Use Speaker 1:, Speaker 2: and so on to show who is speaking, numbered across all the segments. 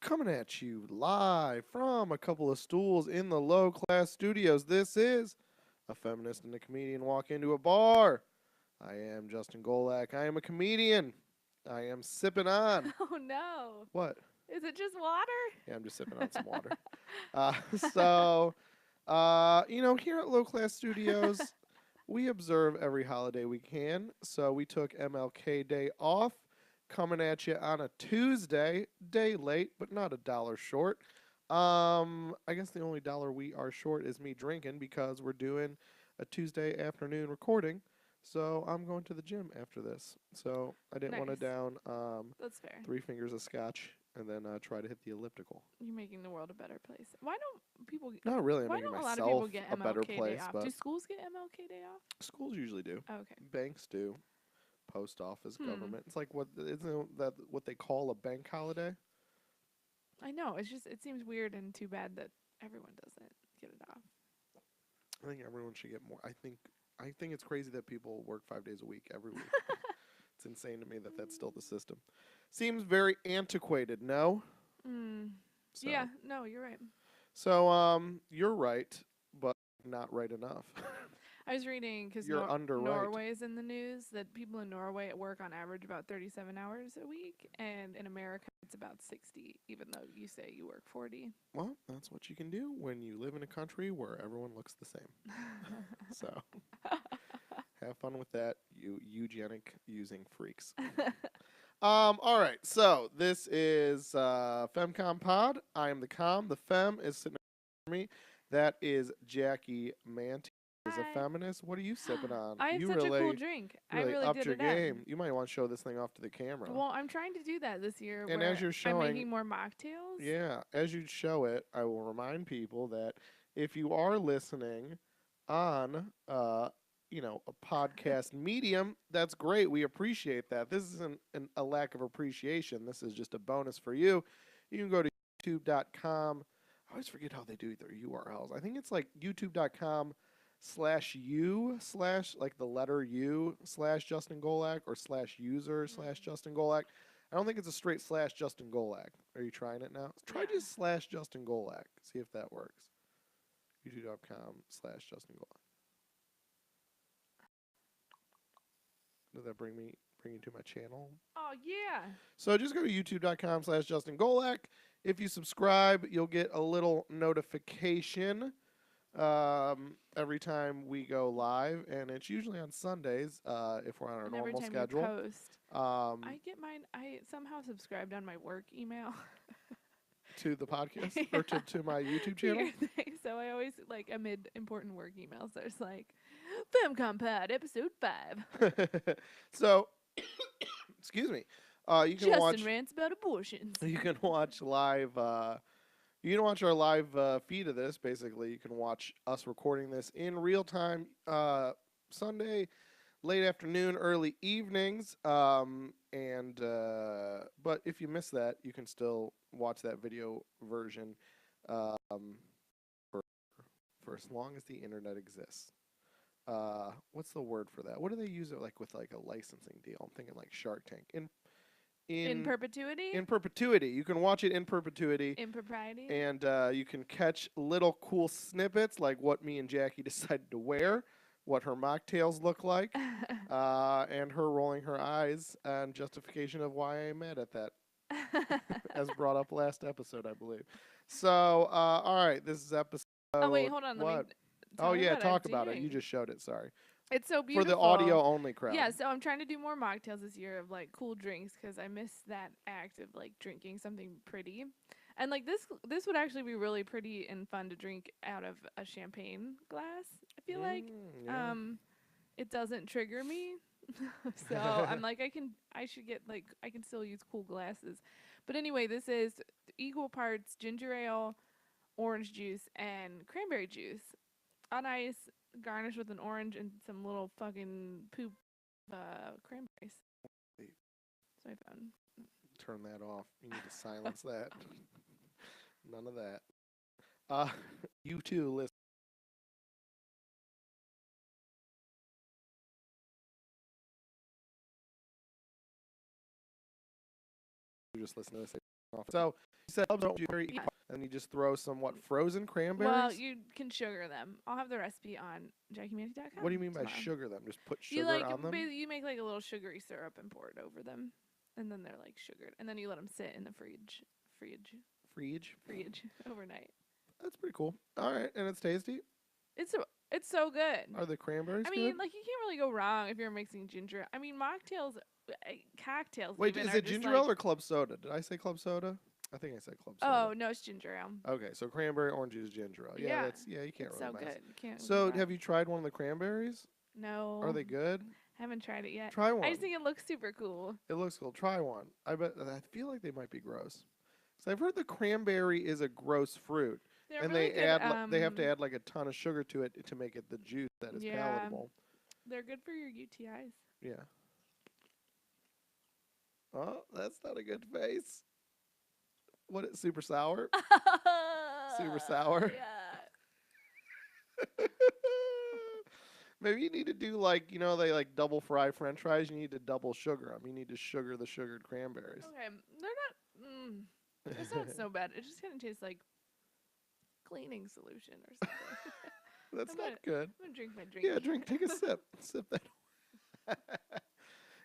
Speaker 1: Coming at you live from a couple of stools in the low class studios. This is a feminist and a comedian walk into a bar. I am Justin Golak. I am a comedian. I am sipping on.
Speaker 2: Oh no.
Speaker 1: What?
Speaker 2: Is it just water?
Speaker 1: Yeah, I'm just sipping on some water. Uh, so, here at Low Class Studios, we observe every holiday we can. So we took MLK Day off, coming at you on a Tuesday, day late, but not a dollar short. I guess the only dollar we are short is me drinking because we're doing a Tuesday afternoon recording. So I'm going to the gym after this. So I didn't want to
Speaker 2: Nice.
Speaker 1: down
Speaker 2: That's fair.
Speaker 1: 3 fingers of scotch and then try to hit the elliptical.
Speaker 2: You're making the world a better place. Why don't people?
Speaker 1: Not really. I'm
Speaker 2: Why
Speaker 1: making
Speaker 2: don't a lot of people
Speaker 1: myself
Speaker 2: get
Speaker 1: a better
Speaker 2: MLK Day
Speaker 1: place,
Speaker 2: off?
Speaker 1: but
Speaker 2: Do schools get MLK Day off?
Speaker 1: schools usually do.
Speaker 2: Oh, okay.
Speaker 1: Banks do. Post office,
Speaker 2: Hmm.
Speaker 1: government. It's like isn't that what they call a bank holiday?
Speaker 2: I know. It's just it seems weird and too bad that everyone doesn't get it off.
Speaker 1: I think everyone should get more. I think it's crazy that people work 5 days a week every week. It's insane to me that that's still the system. Seems very antiquated, no?
Speaker 2: Hmm.
Speaker 1: So,
Speaker 2: Yeah. No, you're right.
Speaker 1: So you're right, but not right enough.
Speaker 2: I was reading because
Speaker 1: You're under right.
Speaker 2: Norway is in the news that people in Norway work on average about 37 hours a week, and in America it's about 60, even though you say you work 40.
Speaker 1: Well, that's what you can do when you live in a country where everyone looks the same. So have fun with that, you eugenic using freaks. All right. So this is FemComPod. I am the com. The fem is sitting next to me. That is Jackie Manty. Is a
Speaker 2: Hi.
Speaker 1: feminist. What are you sipping on?
Speaker 2: I had
Speaker 1: You
Speaker 2: such a cool
Speaker 1: really,
Speaker 2: drink. I
Speaker 1: really
Speaker 2: really
Speaker 1: upped
Speaker 2: did
Speaker 1: your
Speaker 2: it up.
Speaker 1: game. You might want to show this thing off to the camera.
Speaker 2: Well, I'm trying to do that this year.
Speaker 1: And
Speaker 2: where
Speaker 1: as you're
Speaker 2: I'm
Speaker 1: showing,
Speaker 2: making more mocktails.
Speaker 1: yeah, as you show it, I will remind people that if you are listening on, a podcast medium, that's great. We appreciate that. This isn't a lack of appreciation. This is just a bonus for you. You can go to youtube.com. I always forget how they do their URLs. I think it's like youtube.com/u/ like the letter U / Justin Golak or /user / Justin Golak. I don't think it's a straight / Justin Golak. Are you trying it now? Try
Speaker 2: Yeah.
Speaker 1: just / Justin Golak. See if that works. youtube.com / Justin Golak. Does that bring you to my channel?
Speaker 2: Oh yeah.
Speaker 1: So just go to youtube.com / Justin Golak. If you subscribe, you'll get a little notification every time we go live, and it's usually on Sundays if we're on our
Speaker 2: And every
Speaker 1: normal
Speaker 2: time
Speaker 1: schedule.
Speaker 2: you post,
Speaker 1: Um,
Speaker 2: I get mine. I somehow subscribed on my work email.
Speaker 1: to the podcast or to my YouTube channel.
Speaker 2: So I always amid important work emails. There's like, FemComPod episode 5.
Speaker 1: So, excuse me. You can
Speaker 2: Justin
Speaker 1: watch.
Speaker 2: rants about abortions.
Speaker 1: You can watch live. You can watch our live feed of this. Basically, you can watch us recording this in real time. Sunday, late afternoon, early evenings. But if you miss that, you can still watch that video version for as long as the internet exists. What's the word for that? What do they use it like with like a licensing deal? I'm thinking like Shark Tank.
Speaker 2: In perpetuity?
Speaker 1: In perpetuity. You can watch it in perpetuity.
Speaker 2: In propriety?
Speaker 1: And you can catch little cool snippets like what me and Jackie decided to wear, what her mocktails look like, and her rolling her eyes and justification of why I'm mad at that, as brought up last episode, I believe. So, all right, this is episode.
Speaker 2: Oh, wait, hold on.
Speaker 1: What?
Speaker 2: Let me tell
Speaker 1: Oh,
Speaker 2: you
Speaker 1: yeah,
Speaker 2: what
Speaker 1: talk
Speaker 2: I'm
Speaker 1: about it.
Speaker 2: doing.
Speaker 1: You just showed it, sorry.
Speaker 2: It's so
Speaker 1: For
Speaker 2: beautiful.
Speaker 1: the audio only crowd.
Speaker 2: Yeah, so I'm trying to do more mocktails this year of like cool drinks because I miss that act of like drinking something pretty. And like this would actually be really pretty and fun to drink out of a champagne glass. I feel like
Speaker 1: Yeah.
Speaker 2: it doesn't trigger me. So I'm like I should get like I can still use cool glasses. But anyway, this is equal parts ginger ale, orange juice, and cranberry juice on ice, garnished with an orange and some little fucking poop cranberries. So I found.
Speaker 1: Turn that off. You need to silence that. None of that. You too, listen. You just listen to this off. So you said don't do very
Speaker 2: Yeah.
Speaker 1: and you just throw some frozen cranberries?
Speaker 2: Well, you can sugar them. I'll have the recipe on JackieMandy.com.
Speaker 1: What do you mean by
Speaker 2: tomorrow.
Speaker 1: sugar them? Just put
Speaker 2: You
Speaker 1: sugar on them?
Speaker 2: you make like a little sugary syrup and pour it over them, and then they're like sugared, and then you let them sit in the fridge overnight.
Speaker 1: That's pretty cool. All right, and it's tasty.
Speaker 2: It's so good.
Speaker 1: Are the cranberries
Speaker 2: I mean,
Speaker 1: good?
Speaker 2: like you can't really go wrong if you're mixing ginger. I mean, mocktails, cocktails.
Speaker 1: Wait,
Speaker 2: even
Speaker 1: is
Speaker 2: are
Speaker 1: it
Speaker 2: just
Speaker 1: ginger
Speaker 2: like,
Speaker 1: ale or club soda? Did I say club soda? I think I said club soda.
Speaker 2: Oh no, it's ginger ale.
Speaker 1: Okay, so cranberry, orange juice, ginger ale.
Speaker 2: Yeah.
Speaker 1: You can't
Speaker 2: It's
Speaker 1: really
Speaker 2: so
Speaker 1: mess.
Speaker 2: good. You can't.
Speaker 1: So, have you tried one of the cranberries?
Speaker 2: No.
Speaker 1: Are they good?
Speaker 2: Haven't tried it yet.
Speaker 1: Try one.
Speaker 2: I just think it looks super cool.
Speaker 1: It looks cool. Try one. I feel like they might be gross. So I've heard the cranberry is a gross fruit,
Speaker 2: They're
Speaker 1: and
Speaker 2: really
Speaker 1: they
Speaker 2: good,
Speaker 1: add they have to add like a ton of sugar to it to make it the juice that is
Speaker 2: Yeah.
Speaker 1: palatable.
Speaker 2: They're good for your UTIs.
Speaker 1: Yeah. Oh, that's not a good face. What is super sour? Super sour?
Speaker 2: Yeah.
Speaker 1: Maybe you need to do like, they like double fry French fries. You need to double sugar them. You need to sugar the sugared cranberries.
Speaker 2: Okay, they're not. It's not so bad. It just kind of tastes like cleaning solution or something.
Speaker 1: That's
Speaker 2: I'm
Speaker 1: not good.
Speaker 2: I'm gonna drink my drink.
Speaker 1: Yeah, drink. Take a sip. Sip that.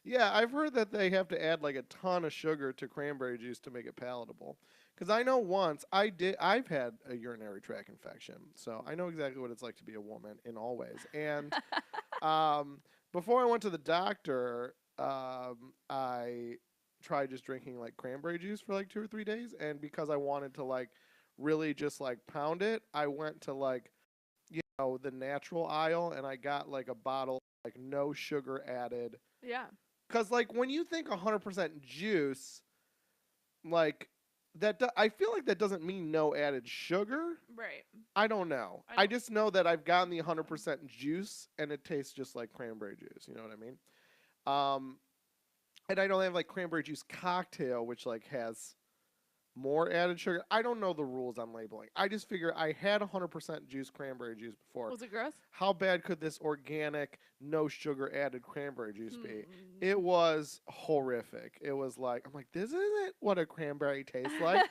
Speaker 1: Yeah, I've heard that they have to add like a ton of sugar to cranberry juice to make it palatable. Because I know once I've had a urinary tract infection, so I know exactly what it's like to be a woman in all ways. And before I went to the doctor, I tried just drinking like cranberry juice for like 2 or 3 days, and because I wanted to like really just like pound it, I went to like the natural aisle and I got like a bottle like no sugar added.
Speaker 2: Yeah.
Speaker 1: Because like when you think 100% juice, like I feel like that doesn't mean no added sugar.
Speaker 2: Right.
Speaker 1: I don't know. I just know that I've gotten the 100% juice and it tastes just like cranberry juice. You know what I mean? And I don't have like cranberry juice cocktail, which like has more added sugar. I don't know the rules on labeling. I just figure I had 100% juice cranberry juice before.
Speaker 2: Was it gross?
Speaker 1: How bad could this organic, no sugar added cranberry juice be? It was horrific. It was like, I'm like, this isn't what a cranberry tastes like.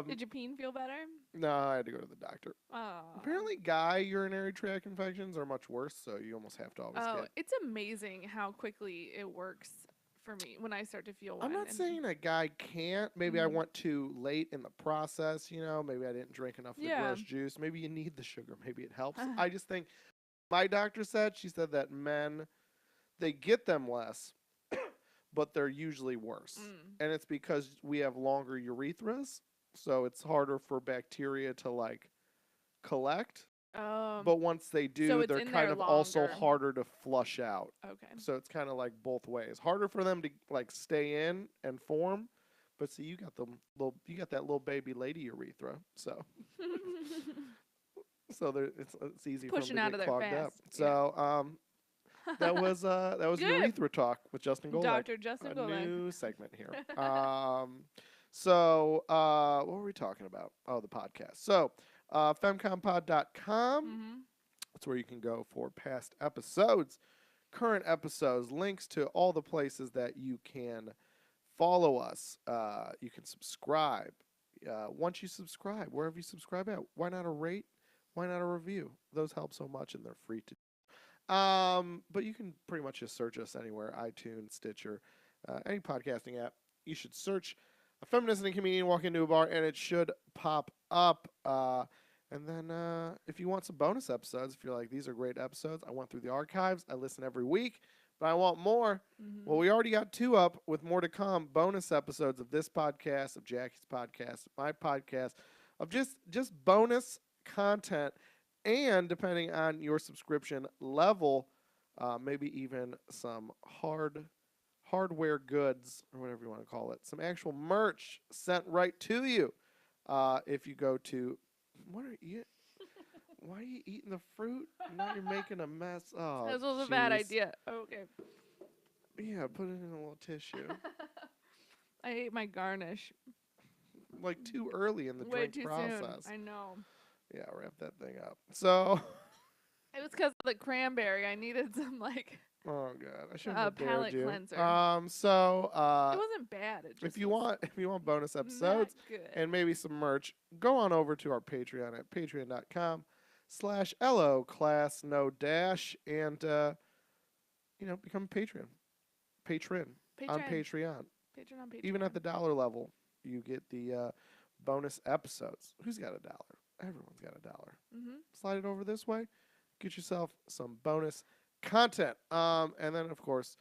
Speaker 2: Did your peen feel better?
Speaker 1: No, I had to go to the doctor.
Speaker 2: Oh.
Speaker 1: Apparently, guy urinary tract infections are much worse, so you almost have to always get.
Speaker 2: It's amazing how quickly it works for me when I start to feel one.
Speaker 1: I'm not saying a guy can't. Maybe I went too late in the process, Maybe I didn't drink enough of the gross juice. Maybe you need the sugar. Maybe it helps. I just think my doctor she said that men, they get them less, but they're usually worse. And it's because we have longer urethras, so it's harder for bacteria to like collect. But once they do, they're kind of also harder to flush out.
Speaker 2: Okay.
Speaker 1: So it's kind of like both ways. Harder for them to like stay in and form, but see, you got that little baby lady urethra. So it's easy
Speaker 2: pushing
Speaker 1: for
Speaker 2: out
Speaker 1: them to
Speaker 2: of
Speaker 1: get
Speaker 2: there
Speaker 1: clogged
Speaker 2: fast.
Speaker 1: up. So that was urethra talk with Justin Golek.
Speaker 2: Dr. Justin Golek.
Speaker 1: A new segment here. So what were we talking about? Oh, the podcast. So FemComPod.com. That's where you can go for past episodes, current episodes, links to all the places that you can follow us. You can subscribe. Once you subscribe, wherever you subscribe at, why not a rate? Why not a review? Those help so much, and they're free to do. But you can pretty much just search us anywhere, iTunes, Stitcher, any podcasting app. You should search a feminist and a comedian walk into a bar, and it should pop up. And then if you want some bonus episodes, if you're like, these are great episodes, I went through the archives, I listen every week, but I want more. Well, we already got 2 up with more to come. Bonus episodes of this podcast, of Jackie's podcast, my podcast, of just bonus content. And depending on your subscription level, maybe even some hardware goods, or whatever you want to call it, some actual merch sent right to you. If you go to, why are you eating the fruit? Now you're making a mess. Oh,
Speaker 2: this was a bad idea. Okay.
Speaker 1: Yeah, put it in a little tissue.
Speaker 2: I ate my garnish.
Speaker 1: Like too early in the
Speaker 2: Way
Speaker 1: drink
Speaker 2: too
Speaker 1: process.
Speaker 2: soon. I know.
Speaker 1: Yeah, wrap that thing up. So
Speaker 2: it was because of the cranberry. I needed some like
Speaker 1: Oh god, I shouldn't have dared
Speaker 2: palate
Speaker 1: you.
Speaker 2: cleanser.
Speaker 1: So
Speaker 2: It wasn't bad. It
Speaker 1: if
Speaker 2: just
Speaker 1: you
Speaker 2: was
Speaker 1: want bonus
Speaker 2: not
Speaker 1: episodes
Speaker 2: good.
Speaker 1: and maybe some merch, go on over to our Patreon at patreon.com/LO class no dash and become a patron on
Speaker 2: Patron.
Speaker 1: Patreon.
Speaker 2: Patron on
Speaker 1: Even at
Speaker 2: Patreon.
Speaker 1: the dollar level, you get the bonus episodes. Who's got $1? Everyone's got $1.
Speaker 2: Mm-hmm.
Speaker 1: Slide it over this way. Get yourself some bonus content. And then, of course,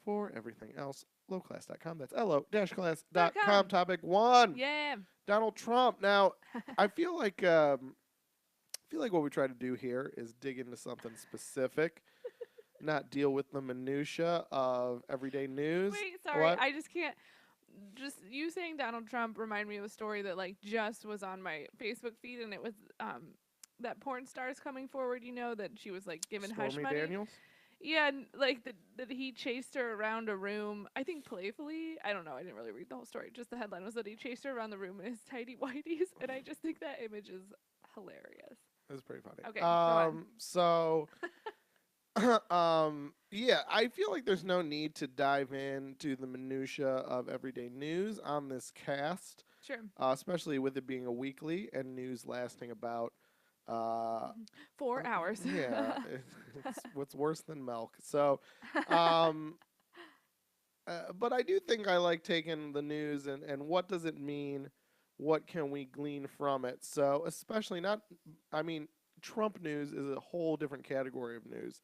Speaker 1: for everything else, lowclass.com. That's lo-class.com.
Speaker 2: .com.
Speaker 1: Topic 1.
Speaker 2: Yeah.
Speaker 1: Donald Trump. Now, I feel like what we try to do here is dig into something specific, not deal with the minutia of everyday news.
Speaker 2: Wait, sorry.
Speaker 1: What?
Speaker 2: I just can't. Just you saying Donald Trump remind me of a story that like just was on my Facebook feed, and it was that porn star's coming forward. You know that she was like given hush
Speaker 1: Stormy
Speaker 2: money.
Speaker 1: Daniels?
Speaker 2: Yeah, and, like that he chased her around a room. I think playfully. I don't know. I didn't really read the whole story. Just the headline was that he chased her around the room in his tidy whities, and I just think that image is hilarious.
Speaker 1: It was pretty funny.
Speaker 2: Okay, go on.
Speaker 1: So yeah, I feel like there's no need to dive into the minutia of everyday news on this cast,
Speaker 2: Sure.
Speaker 1: especially with it being a weekly and news lasting about
Speaker 2: 4 hours.
Speaker 1: yeah, it's what's worse than milk. So, um, but I do think I like taking the news and what does it mean? What can we glean from it? So, especially not, I mean, Trump news is a whole different category of news.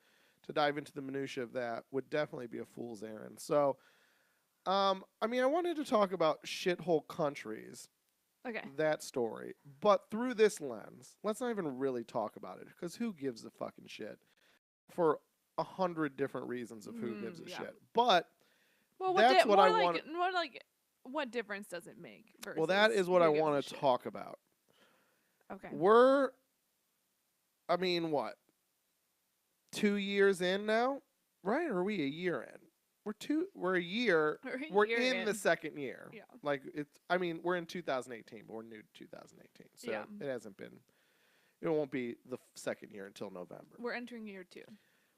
Speaker 1: To dive into the minutia of that would definitely be a fool's errand. So, I mean, I wanted to talk about shithole countries,
Speaker 2: Okay.
Speaker 1: that story, but through this lens. Let's not even really talk about it because who gives a fucking shit? For 100 different reasons of who gives a
Speaker 2: Yeah.
Speaker 1: shit. But
Speaker 2: Well,
Speaker 1: that's what I
Speaker 2: more
Speaker 1: want.
Speaker 2: like more like what difference does it make? Versus
Speaker 1: Well, that is what
Speaker 2: who
Speaker 1: I
Speaker 2: gives a
Speaker 1: want to
Speaker 2: shit?
Speaker 1: talk about.
Speaker 2: Okay.
Speaker 1: I mean, what? 2 years in now, right? Or are we a year in? We're a year. We're
Speaker 2: Year
Speaker 1: in the second year.
Speaker 2: Yeah.
Speaker 1: Like I mean, we're in 2018, but we're new to 2018. So
Speaker 2: Yeah.
Speaker 1: it hasn't been. It won't be the second year until November.
Speaker 2: We're entering year 2.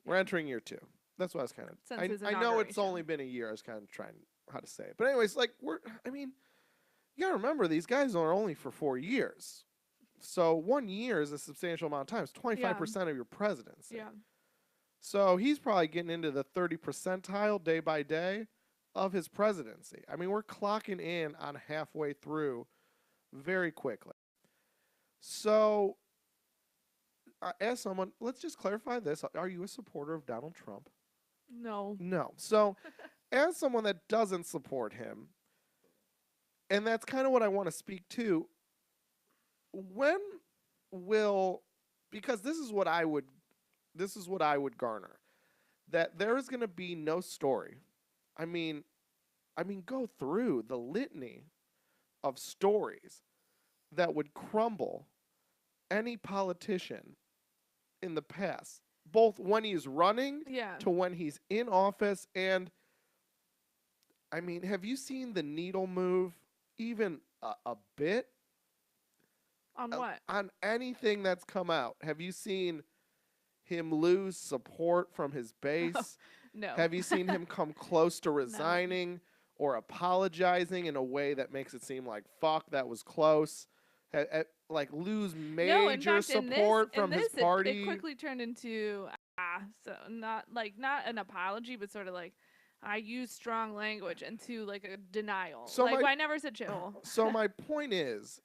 Speaker 1: We're entering year 2. That's what I was kind of.
Speaker 2: Since his
Speaker 1: I know it's
Speaker 2: inauguration.
Speaker 1: only been a year. I was kind of trying how to say it, but anyways, like I mean, you gotta remember these guys are only for 4 years, so 1 year is a substantial amount of time. It's 25% of your presidency.
Speaker 2: Yeah.
Speaker 1: So he's probably getting into the 30 percentile day by day of his presidency. I mean, we're clocking in on halfway through very quickly. So, as someone, let's just clarify this. Are you a supporter of Donald Trump?
Speaker 2: No.
Speaker 1: No. So, as someone that doesn't support him, and that's kind of what I want to speak to, when will, because this is what I would garner, that there is going to be no story. I mean, go through the litany of stories that would crumble any politician in the past, both when he's running
Speaker 2: Yeah.
Speaker 1: to when he's in office. And I mean, have you seen the needle move even a bit
Speaker 2: On what?
Speaker 1: on anything that's come out? Have you seen him lose support from his base?
Speaker 2: No.
Speaker 1: Have you seen him come close to resigning or apologizing in a way that makes it seem like, fuck, that was close? Like lose major support from his party?
Speaker 2: It quickly turned into so not an apology, but sort of like I use strong language into like a denial.
Speaker 1: So
Speaker 2: like I never said shithole.
Speaker 1: So my point is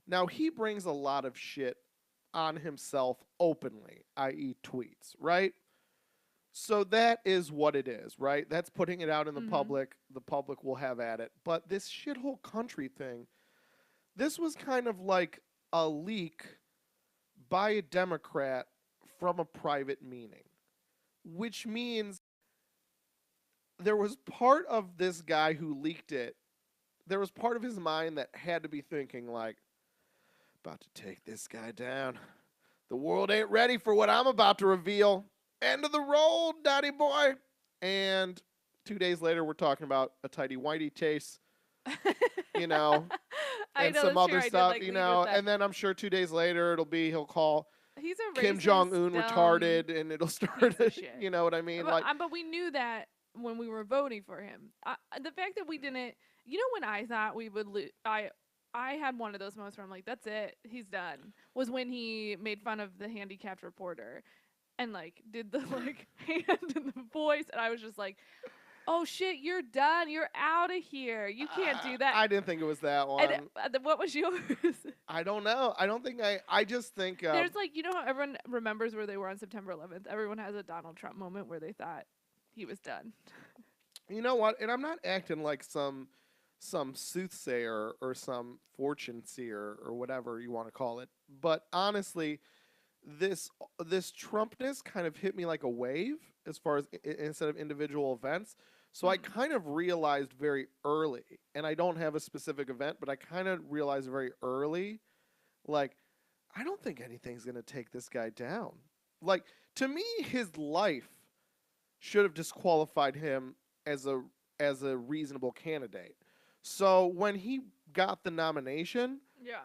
Speaker 1: now he brings a lot of shit on himself openly, i.e. tweets, right? So that is what it is, right? That's putting it out in the public. The public will have at it. But this shithole country thing, this was kind of like a leak by a Democrat from a private meeting, which means there was part of this guy who leaked it. There was part of his mind that had to be thinking like, about to take this guy down. The world ain't ready for what I'm about to reveal. End of the road, daddy boy. And 2 days later, we're talking about a tidy whitey chase, and some other stuff, and then I'm sure 2 days later he'll call
Speaker 2: He's a
Speaker 1: Kim
Speaker 2: racist,
Speaker 1: Jong Un
Speaker 2: dumb
Speaker 1: retarded, and it'll start.
Speaker 2: piece of shit.
Speaker 1: You know what I mean? Like,
Speaker 2: But we knew that when we were voting for him. The fact that we didn't, when I thought we would lose, I had one of those moments where I'm like, that's it, he's done. Was when he made fun of the handicapped reporter and like did the like hand and the voice, and I was just like, oh shit, you're done, you're out of here, you can't do that.
Speaker 1: I didn't think it was that
Speaker 2: And
Speaker 1: one.
Speaker 2: what was yours?
Speaker 1: I don't know. I don't think I just think.
Speaker 2: There's like, how everyone remembers where they were on September 11th. Everyone has a Donald Trump moment where they thought he was done.
Speaker 1: You know what? And I'm not acting like some soothsayer or some fortune seer or whatever you want to call it. But honestly, this Trumpness kind of hit me like a wave as far as instead of individual events. So I kind of realized very early, and I don't have a specific event, but I kind of realized very early, like, I don't think anything's going to take this guy down. Like, to me, his life should have disqualified him as a reasonable candidate. So when he got the nomination,
Speaker 2: Yeah.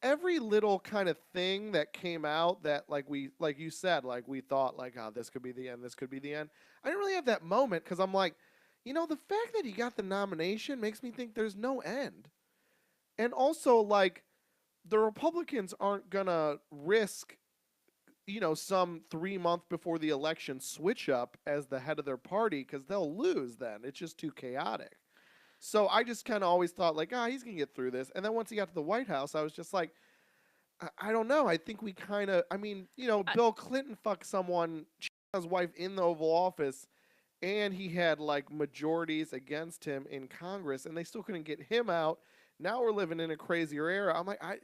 Speaker 1: every little kind of thing that came out that like you said, like we thought like, oh, this could be the end, this could be the end. I didn't really have that moment because I'm like, the fact that he got the nomination makes me think there's no end. And also, like, the Republicans aren't gonna risk some 3 month before the election switch up as the head of their party because they'll lose then. It's just too chaotic. So I just kind of always thought like, he's gonna get through this. And then once he got to the White House, I was just like, I don't know. I think we kind of, Bill Clinton fucked someone, his wife in the Oval Office, and he had like majorities against him in Congress, and they still couldn't get him out. Now we're living in a crazier era. I'm like, I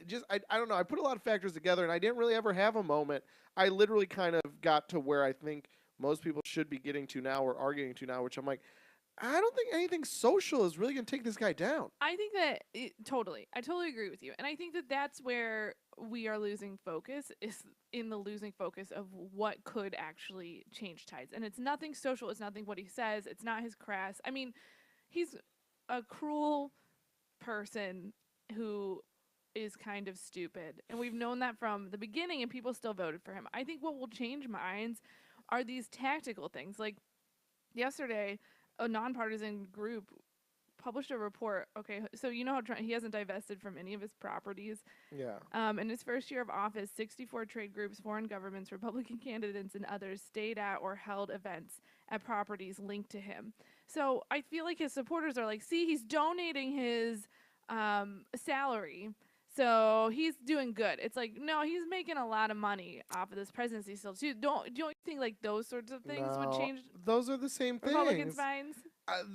Speaker 1: don't know. I put a lot of factors together, and I didn't really ever have a moment. I literally kind of got to where I think most people should be getting to now or are getting to now, which I'm like, I don't think anything social is really going to take this guy down.
Speaker 2: I think that I totally agree with you. And I think that that's where we are losing focus, is in the losing focus of what could actually change tides. And it's nothing social. It's nothing what he says. It's not his crass. I mean, he's a cruel person who is kind of stupid. And we've known that from the beginning, and people still voted for him. I think what will change minds are these tactical things. Like yesterday, a nonpartisan group published a report. Okay, so how he hasn't divested from any of his properties.
Speaker 1: Yeah.
Speaker 2: In his first year of office, 64 trade groups, foreign governments, Republican candidates, and others stayed at or held events at properties linked to him. So I feel like his supporters are like, see, he's donating his salary. So he's doing good. It's like, no, he's making a lot of money off of this presidency still too. Don't you think like those sorts of things would
Speaker 1: No,
Speaker 2: change
Speaker 1: those are the same
Speaker 2: Republicans'
Speaker 1: things.
Speaker 2: minds?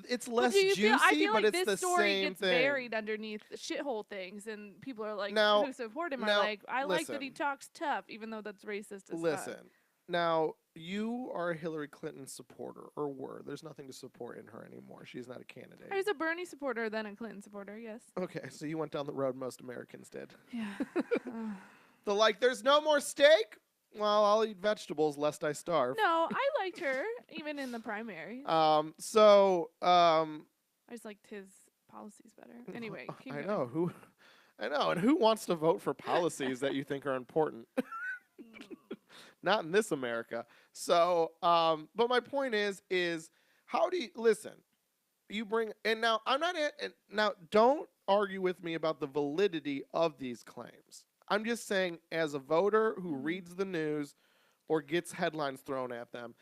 Speaker 1: It's
Speaker 2: But
Speaker 1: less
Speaker 2: do you
Speaker 1: juicy,
Speaker 2: feel? I feel
Speaker 1: but
Speaker 2: like
Speaker 1: it's the
Speaker 2: this story
Speaker 1: same
Speaker 2: gets
Speaker 1: thing.
Speaker 2: buried underneath shithole things, and people are like,
Speaker 1: Now,
Speaker 2: who support him are
Speaker 1: now,
Speaker 2: like, I like that he
Speaker 1: listen.
Speaker 2: talks tough, even though that's racist as
Speaker 1: Listen.
Speaker 2: fuck.
Speaker 1: Now, you are a Hillary Clinton supporter, or were. There's nothing to support in her anymore. She's not a candidate.
Speaker 2: I was a Bernie supporter, then a Clinton supporter. Yes.
Speaker 1: Okay, so you went down the road most Americans did.
Speaker 2: Yeah.
Speaker 1: There's no more steak? Well, I'll eat vegetables lest I starve.
Speaker 2: No, I liked her even in the primary.
Speaker 1: I
Speaker 2: I just liked his policies better. Anyway, keep going.
Speaker 1: I know, and who wants to vote for policies that you think are important? Not in this America. So, but my point is how do you listen? You bring and now I'm not at, and now don't argue with me about the validity of these claims. I'm just saying, as a voter who reads the news or gets headlines thrown at them,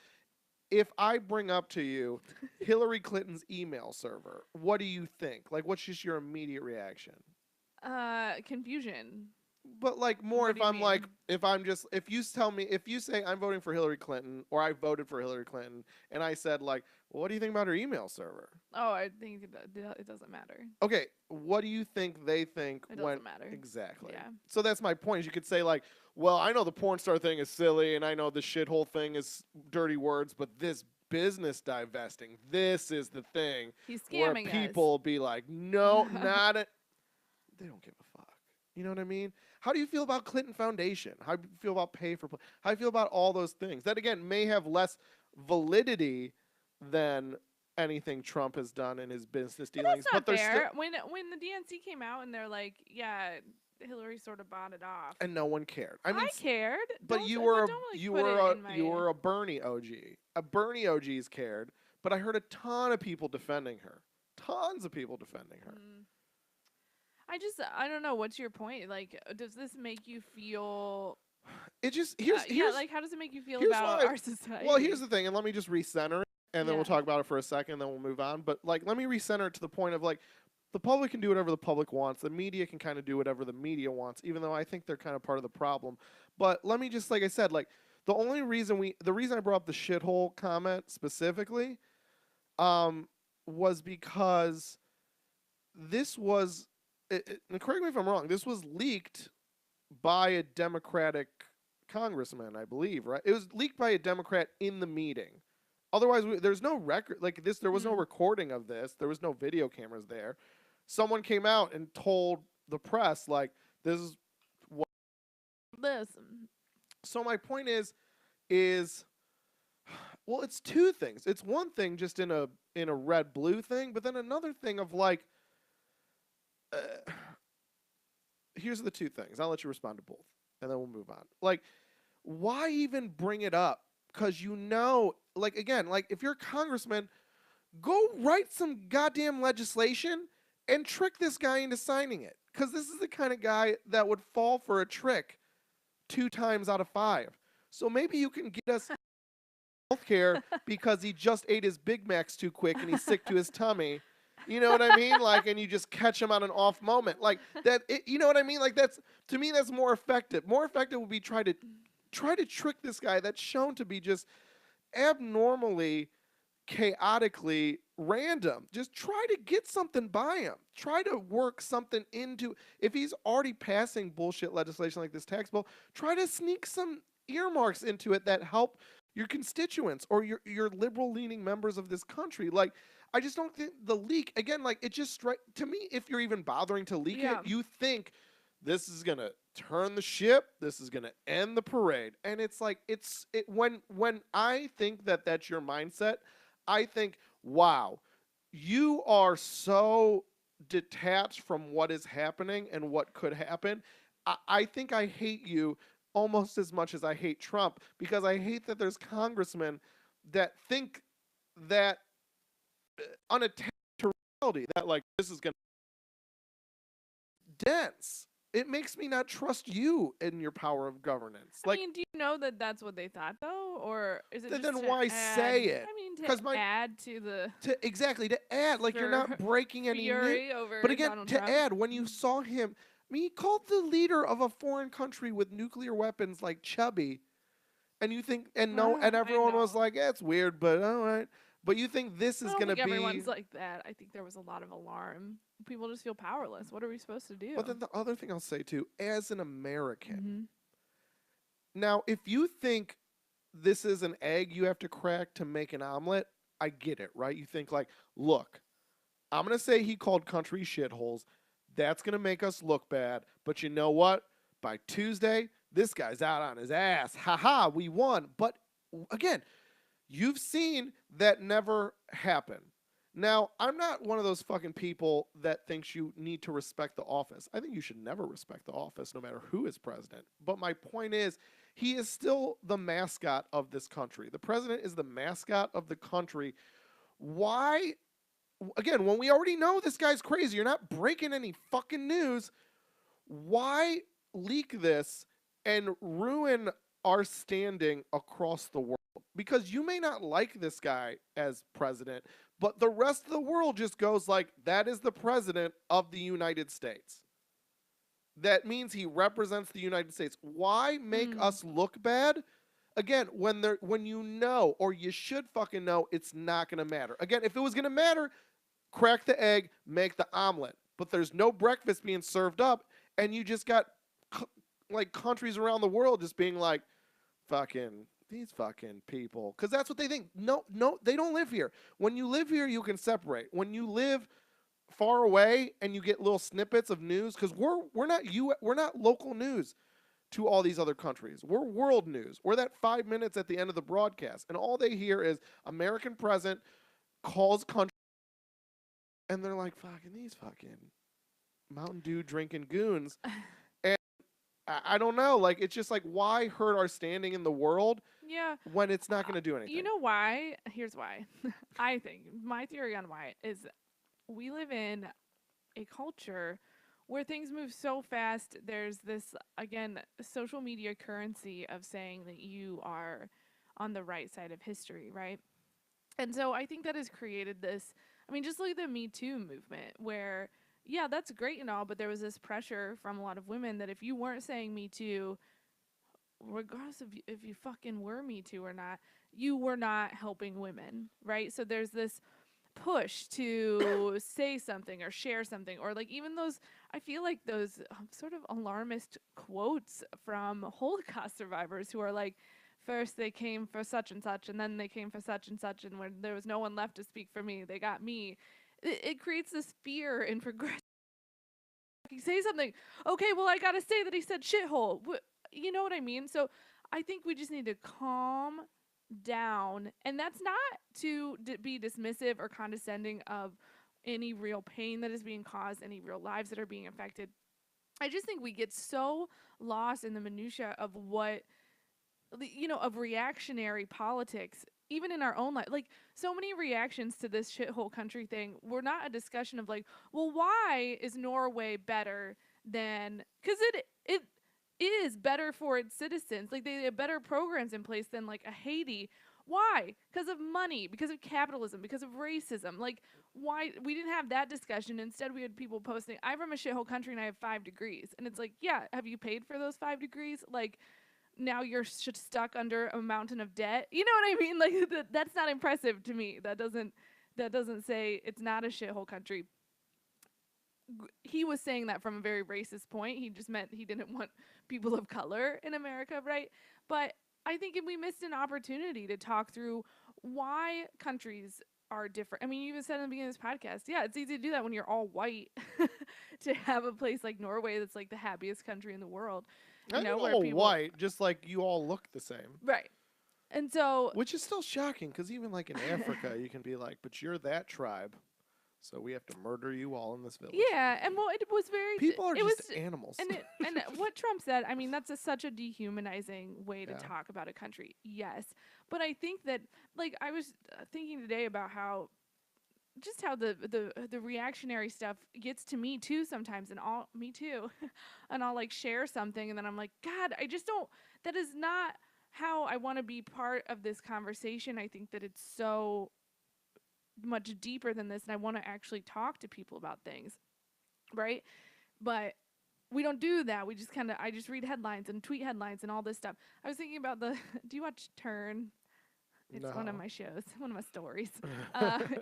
Speaker 1: if I bring up to you Hillary Clinton's email server, what do you think? Like, what's just your immediate reaction?
Speaker 2: Confusion.
Speaker 1: But like more
Speaker 2: What
Speaker 1: if
Speaker 2: do you
Speaker 1: I'm like
Speaker 2: mean?
Speaker 1: if you tell me if you say I'm voting for Hillary Clinton or I voted for Hillary Clinton and I said like, well, what do you think about her email server?
Speaker 2: Oh, I think it doesn't matter.
Speaker 1: Okay, what do you think they think
Speaker 2: It
Speaker 1: when
Speaker 2: doesn't matter.
Speaker 1: exactly?
Speaker 2: Yeah.
Speaker 1: So that's my point. Is you could say like, well, I know the porn star thing is silly and I know the shithole thing is dirty words, but this business divesting, this is the thing
Speaker 2: He's
Speaker 1: where
Speaker 2: scamming
Speaker 1: people be like, no, not it. They don't give a fuck. You know what I mean? How do you feel about Clinton Foundation? How do you feel about pay for play? How do you feel about all those things? That, again, may have less validity than anything Trump has done in his business
Speaker 2: But
Speaker 1: dealings.
Speaker 2: that's not
Speaker 1: they're
Speaker 2: fair.
Speaker 1: still...
Speaker 2: When the DNC came out and they're like, yeah, Hillary sort of bought it off.
Speaker 1: and no one cared. I mean,
Speaker 2: I cared.
Speaker 1: but
Speaker 2: Don't like
Speaker 1: you
Speaker 2: put
Speaker 1: were
Speaker 2: it
Speaker 1: a
Speaker 2: in my.
Speaker 1: you were a Bernie OG. A Bernie OG's cared, but I heard a ton of people defending her. Tons of people defending her.
Speaker 2: Mm. I don't know. What's your point? Like, does this make you feel?
Speaker 1: It just
Speaker 2: Yeah, like how does it make you feel
Speaker 1: here's
Speaker 2: about
Speaker 1: why.
Speaker 2: our
Speaker 1: Well, here's
Speaker 2: society?
Speaker 1: the thing, and let me just recenter it, and then we'll
Speaker 2: Yeah.
Speaker 1: talk about it for a second, then we'll move on. But like, let me recenter it to the point of like, the public can do whatever the public wants. The media can kind of do whatever the media wants, even though I think they're kind of part of the problem. But let me just, like I said, like the reason I brought up the shithole comment specifically, um, was because this was, and correct me if I'm wrong, this was leaked by a Democratic congressman, I believe, right? It was leaked by a Democrat in the meeting. Otherwise, there's no record like this. There was no
Speaker 2: Mm.
Speaker 1: recording of this. There was no video cameras there. Someone came out and told the press like this is what.
Speaker 2: Listen.
Speaker 1: So my point is well, it's two things. It's one thing just in a red blue thing, but then another thing of like. Uh, Here's the two things. I'll let you respond to both, and then we'll move on. Like, why even bring it up? Because like again, like if you're a congressman, go write some goddamn legislation and trick this guy into signing it. Because this is the kind of guy that would fall for a trick 2 times out of 5. So maybe you can get us healthcare because he just ate his Big Macs too quick and he's sick to his tummy. You know what I mean? Like, and you just catch him on an off moment, like that. You know what I mean? Like that's to me that's more effective. More effective would be try to trick this guy that's shown to be just abnormally, chaotically random. Just try to get something by him. Try to work something into. If he's already passing bullshit legislation like this tax bill, try to sneak some earmarks into it that help your constituents or your liberal leaning members of this country. Like, I just don't think the leak again. Like, it just to me, if you're even bothering to leak it,
Speaker 2: Yeah.
Speaker 1: you think this is gonna turn the ship. This is gonna end the parade. And it's like when I think that that's your mindset, I think, wow, you are so detached from what is happening and what could happen. I think I hate you almost as much as I hate Trump because I hate that there's congressmen that think that unattached to reality, that like this is going to dense. It makes me not trust you in your power of governance.
Speaker 2: I
Speaker 1: Like,
Speaker 2: mean, do you know that that's what they thought though, or is it just
Speaker 1: then
Speaker 2: to
Speaker 1: why
Speaker 2: add?
Speaker 1: say it?
Speaker 2: I mean,
Speaker 1: Because
Speaker 2: to add to the
Speaker 1: to add, like you're not breaking any news.
Speaker 2: fury over
Speaker 1: But again,
Speaker 2: Donald
Speaker 1: to
Speaker 2: Trump.
Speaker 1: add, when you saw him, I mean, he called the leader of a foreign country with nuclear weapons like chubby, and you think, and no, and
Speaker 2: I
Speaker 1: everyone was
Speaker 2: know.
Speaker 1: like, yeah, it's weird, but all right. But you think this
Speaker 2: I
Speaker 1: is
Speaker 2: don't
Speaker 1: gonna
Speaker 2: think
Speaker 1: be?
Speaker 2: everyone's like that. I think there was a lot of alarm. People just feel powerless. What are we supposed to do?
Speaker 1: But then the other thing I'll say too, as an American,
Speaker 2: Mm-hmm.
Speaker 1: now if you think this is an egg you have to crack to make an omelet, I get it, right? You think like, look, I'm going to say he called country shitholes. That's going to make us look bad. But you know what? By Tuesday, this guy's out on his ass. Ha ha, we won. But again, you've seen that never happen. Now, I'm not one of those fucking people that thinks you need to respect the office. I think you should never respect the office, no matter who is president. But my point is, he is still the mascot of this country. The president is the mascot of the country. Why again, when we already know this guy's crazy, you're not breaking any fucking news. Why leak this and ruin our standing across the world? Because you may not like this guy as president, but the rest of the world just goes like, that is the president of the United States. That means he represents the United States. Why make
Speaker 2: Mm.
Speaker 1: us look bad? Again, when you know, or you should fucking know, it's not gonna matter. Again, if it was gonna matter, crack the egg, make the omelet. But there's no breakfast being served up, and you just got like countries around the world just being like, fucking these fucking people, because that's what they think. No, no, they don't live here. When you live here, you can separate. When you live far away and you get little snippets of news, because we're not local news to all these other countries. We're world news. We're that 5 minutes at the end of the broadcast, and all they hear is American president calls country. And they're like, fucking these fucking Mountain Dew drinking goons. I don't know. Like, it's just like, why hurt our standing in the world
Speaker 2: Yeah.
Speaker 1: when it's not going to do
Speaker 2: You
Speaker 1: anything?
Speaker 2: know why? Here's why. I think my theory on why is we live in a culture where things move so fast. There's this, again, social media currency of saying that you are on the right side of history, right? And so I think that has created this. I mean, just look at the Me Too movement, where, yeah, that's great and all, but there was this pressure from a lot of women that if you weren't saying Me Too, regardless of if you fucking were Me Too or not, you were not helping women, right? So there's this push to say something or share something, or like even those, I feel like those sort of alarmist quotes from Holocaust survivors who are like, first they came for such and then they came for such, and when there was no one left to speak for me, they got me. It creates this fear in progress. Say something. Okay, well, I gotta say that he said shithole. You know what I mean? So I think we just need to calm down. And that's not to be dismissive or condescending of any real pain that is being caused, any real lives that are being affected. I just think we get so lost in the minutia of what, of reactionary politics, even in our own life. Like, so many reactions to this shithole country thing were not a discussion of, like, well, why is Norway better than, because it is better for its citizens. Like, they have better programs in place than, like, a Haiti. Why? Because of money, because of capitalism, because of racism. Like, why? We didn't have that discussion. Instead, we had people posting, I'm from a shithole country and I have 5 degrees. And it's like, yeah, have you paid for those 5 degrees? Like, now you're stuck under a mountain of debt. You know what I mean? Like, that's not impressive to me. That doesn't say it's not a shithole country. He was saying that from a very racist point. He just meant he didn't want people of color in America, right? But I think we missed an opportunity to talk through why countries are different. I mean, you even said in the beginning of this podcast, yeah, it's easy to do that when you're all white. To have a place like Norway that's like the happiest country in the world,
Speaker 1: I ain't
Speaker 2: where
Speaker 1: all
Speaker 2: people,
Speaker 1: white, just like you all look the same.
Speaker 2: right. And so,
Speaker 1: Which is still shocking, because even like in Africa, you can be like, but you're that tribe, so we have to murder you all in this village.
Speaker 2: yeah, and well, it was very,
Speaker 1: People are
Speaker 2: it was,
Speaker 1: just animals.
Speaker 2: and what Trump said. I mean, that's such a dehumanizing way to
Speaker 1: Yeah.
Speaker 2: talk about a country. Yes, but I think that, like, I was thinking today about how just how the reactionary stuff gets to me too sometimes, and all me too, and I'll like share something, and then I'm like, God, I just don't. That is not how I want to be part of this conversation. I think that it's so much deeper than this, and I want to actually talk to people about things, right? But we don't do that. We just kind of, I just read headlines and tweet headlines and all this stuff. I was thinking about the, do you watch Turn? It's one of
Speaker 1: No.
Speaker 2: my shows, one of my stories.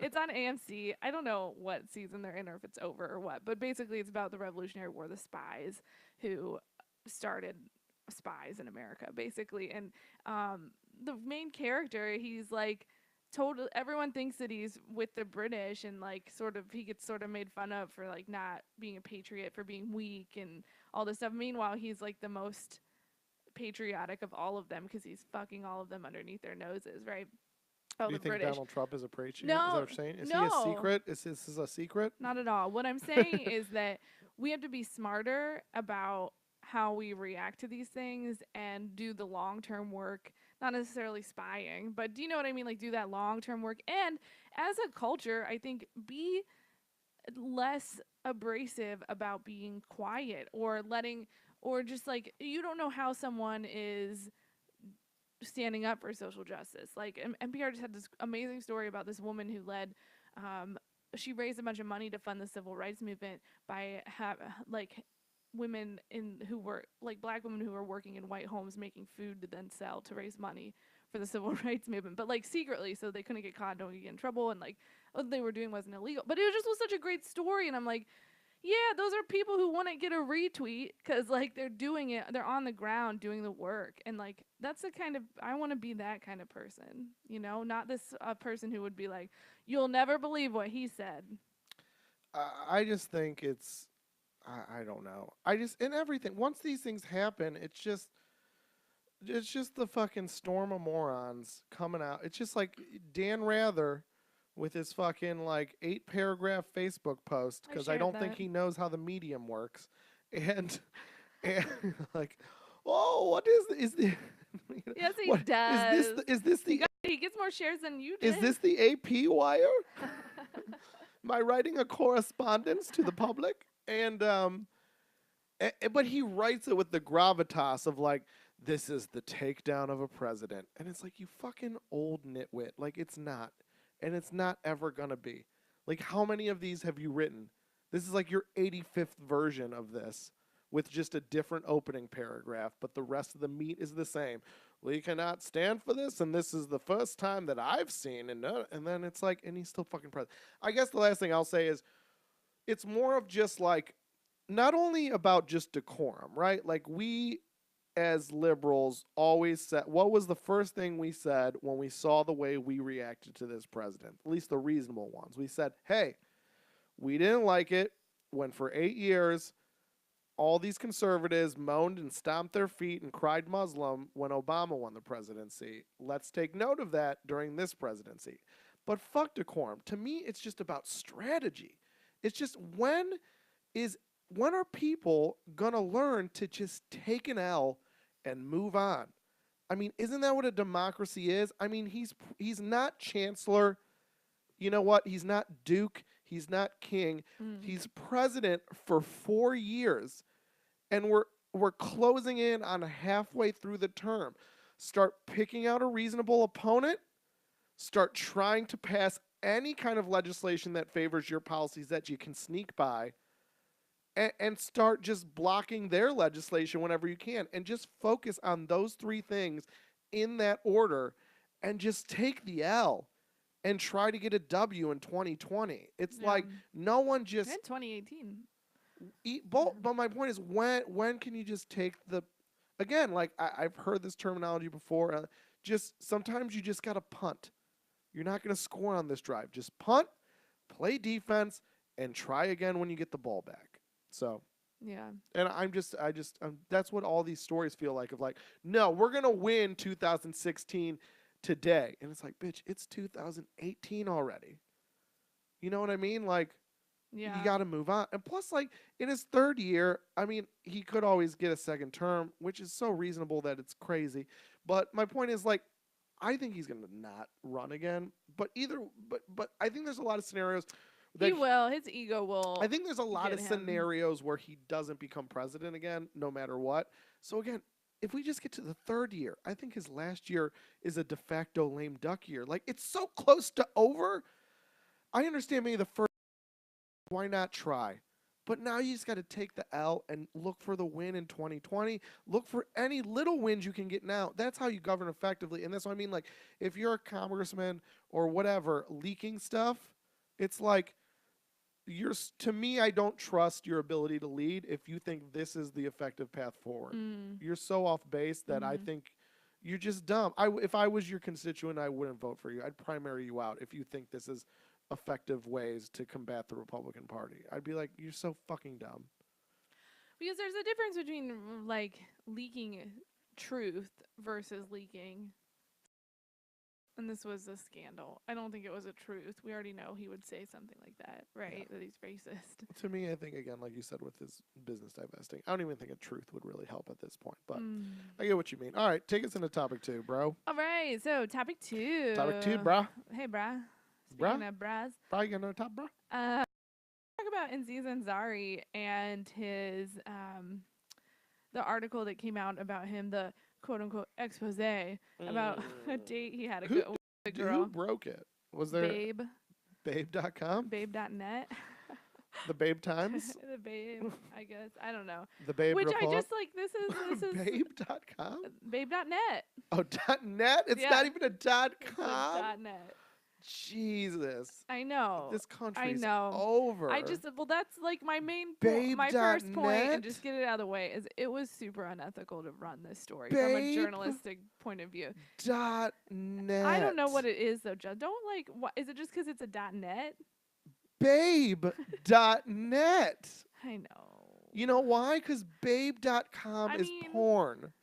Speaker 2: It's on AMC. I don't know what season they're in or if it's over or what, but basically it's about the Revolutionary War, the spies who started spies in America, basically. And the main character, he's like, total, everyone thinks that he's with the British, and like sort of he gets sort of made fun of for like not being a patriot, for being weak and all this stuff. Meanwhile, he's like the most patriotic of all of them because he's fucking all of them underneath their noses, right? Oh,
Speaker 1: Do you
Speaker 2: the
Speaker 1: think
Speaker 2: British.
Speaker 1: Donald Trump is a patriot? Is that what
Speaker 2: No,
Speaker 1: you're saying? Is he a
Speaker 2: no,
Speaker 1: secret? Is this a secret?
Speaker 2: not at all. What I'm saying is that we have to be smarter about how we react to these things and do the long term work, not necessarily spying, but do you know what I mean? Like, do that long term work. And as a culture, I think be less abrasive about being quiet or letting, or just like, you don't know how someone is standing up for social justice. Like, NPR just had this amazing story about this woman who led, she raised a bunch of money to fund the civil rights movement by like women in who were like black women who were working in white homes making food to then sell to raise money for the civil rights movement, but like secretly, so they couldn't get caught, don't get in trouble, and like what they were doing wasn't illegal. But it just was such a great story, and I'm like, yeah, those are people who want to get a retweet because like they're doing it, they're on the ground doing the work, and like that's the kind of, I want to be that kind of person, not this person who would be like, you'll never believe what he said.
Speaker 1: I just think it's. I don't know. I just in everything. Once these things happen, it's just the fucking storm of morons coming out. It's just like Dan Rather with his fucking like 8 paragraph Facebook post
Speaker 2: I
Speaker 1: because I
Speaker 2: shared
Speaker 1: don't think
Speaker 2: that.
Speaker 1: he knows how the medium works, and And like, oh, what is the
Speaker 2: Yes, he
Speaker 1: what
Speaker 2: does.
Speaker 1: is this the
Speaker 2: He gets more shares than you
Speaker 1: is
Speaker 2: did.
Speaker 1: this the AP wire? Am I writing a correspondence to the public? And but he writes it with the gravitas of like, this is the takedown of a president, and it's like, you fucking old nitwit. Like, it's not, and it's not ever gonna be. Like, how many of these have you written? This is like your 85th version of this, with just a different opening paragraph, but the rest of the meat is the same. We cannot stand for this, and this is the first time that I've seen, and then it's like, and he's still fucking president. I guess the last thing I'll say is, it's more of just like, not only about just decorum, right? Like, we as liberals always said, what was the first thing we said when we saw the way we reacted to this president? At least the reasonable ones. We said, hey, we didn't like it when for 8 years all these conservatives moaned and stomped their feet and cried Muslim when Obama won the presidency. Let's take note of that during this presidency. But fuck decorum. To me, it's just about strategy. It's just, is when are people gonna learn to just take an L and move on? I mean, isn't that what a democracy is? I mean, he's not chancellor. You know what? He's not duke. He's not king. He's president for 4 years, and we're closing in on halfway through the term. Start picking out a reasonable opponent. Start trying to pass any kind of legislation that favors your policies that you can sneak by, and start just blocking their legislation whenever you can, and just focus on those three things in that order, and just take the L and try to get a W in 2020. It's like, no one just
Speaker 2: in 2018.
Speaker 1: But my point is, when can you just take the, again, like, I've heard this terminology before. Just sometimes you just gotta punt. You're not gonna score on this drive. Just punt, play defense, and try again when you get the ball back. So,
Speaker 2: yeah.
Speaker 1: And that's what all these stories feel like, of like, no, we're going to win 2016 today. And it's like, bitch, it's 2018 already. You know what I mean? Like,
Speaker 2: Yeah.
Speaker 1: you got to move on. And plus, like, in his third year, I mean, he could always get a second term, which is so reasonable that it's crazy. But my point is, like, I think he's going to not run again. But I think there's a lot of scenarios
Speaker 2: he will. His ego will.
Speaker 1: I think there's a lot of
Speaker 2: him.
Speaker 1: scenarios where he doesn't become president again, no matter what. So again, if we just get to the third year, I think his last year is a de facto lame duck year. Like, it's so close to over. I understand maybe the first, why not try? But now you just got to take the L and look for the win in 2020. Look for any little wins you can get now. That's how you govern effectively. And that's what I mean. Like, if you're a congressman or whatever leaking stuff, it's like, to me, I don't trust your ability to lead if you think this is the effective path forward. You're so off base that I think you're just dumb. If I was your constituent, I wouldn't vote for you. I'd primary you out if you think this is effective ways to combat the Republican Party. I'd be like, you're so fucking dumb.
Speaker 2: Because there's a difference between, like, leaking truth versus leaking. And this was a scandal. I don't think it was a truth. We already know he would say something like that, right? Yeah. That he's racist.
Speaker 1: To me, I think, again, like you said, with his business divesting, I don't even think a truth would really help at this point. But I get what you mean. All right, take us into topic 2, bro.
Speaker 2: All right, so topic 2.
Speaker 1: Topic 2, bro.
Speaker 2: Hey, brah. Speaking of bras.
Speaker 1: Bro, you got another top, bro?
Speaker 2: Talk about Aziz Ansari and his, the article that came out about him, the quote-unquote expose about a date he had a with a girl.
Speaker 1: Who broke it? Was there
Speaker 2: Babe?
Speaker 1: Babe.com?
Speaker 2: Babe.net?
Speaker 1: The Babe Times?
Speaker 2: The Babe, I guess. I don't know.
Speaker 1: The Babe
Speaker 2: Which
Speaker 1: Report?
Speaker 2: I just, like, this is
Speaker 1: Babe.com?
Speaker 2: Babe.net.
Speaker 1: Oh, .net? It's not even a .com?
Speaker 2: It's like .net.
Speaker 1: Jesus.
Speaker 2: I know.
Speaker 1: This country's over.
Speaker 2: Well, that's like my main
Speaker 1: my
Speaker 2: first point, and just get it out of the way, is it was super unethical to run this story from a journalistic point of view.
Speaker 1: .net.
Speaker 2: I don't know what it is though, Judd. Don't, like, what is it, just because it's a .net?
Speaker 1: Babe.net.
Speaker 2: I know.
Speaker 1: You know why? Because babe.com is porn.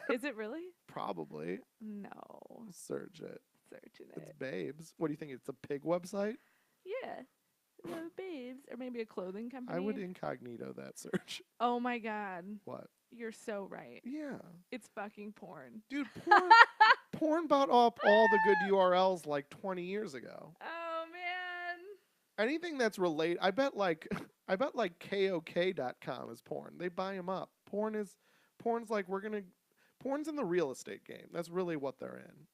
Speaker 2: Is it really?
Speaker 1: Probably.
Speaker 2: No.
Speaker 1: Searching it.
Speaker 2: Searching it.
Speaker 1: It's babes. What do you think? It's a pig website?
Speaker 2: Yeah. Love babes. Or maybe a clothing company.
Speaker 1: I would incognito that search.
Speaker 2: Oh my god.
Speaker 1: What?
Speaker 2: You're so right.
Speaker 1: Yeah.
Speaker 2: It's fucking porn.
Speaker 1: Dude, porn bought up all the good URLs like 20 years ago.
Speaker 2: Oh man.
Speaker 1: Anything that's related, I bet like KOK.com is porn. They buy them up. Porn's like porn's in the real estate game. That's really what they're in.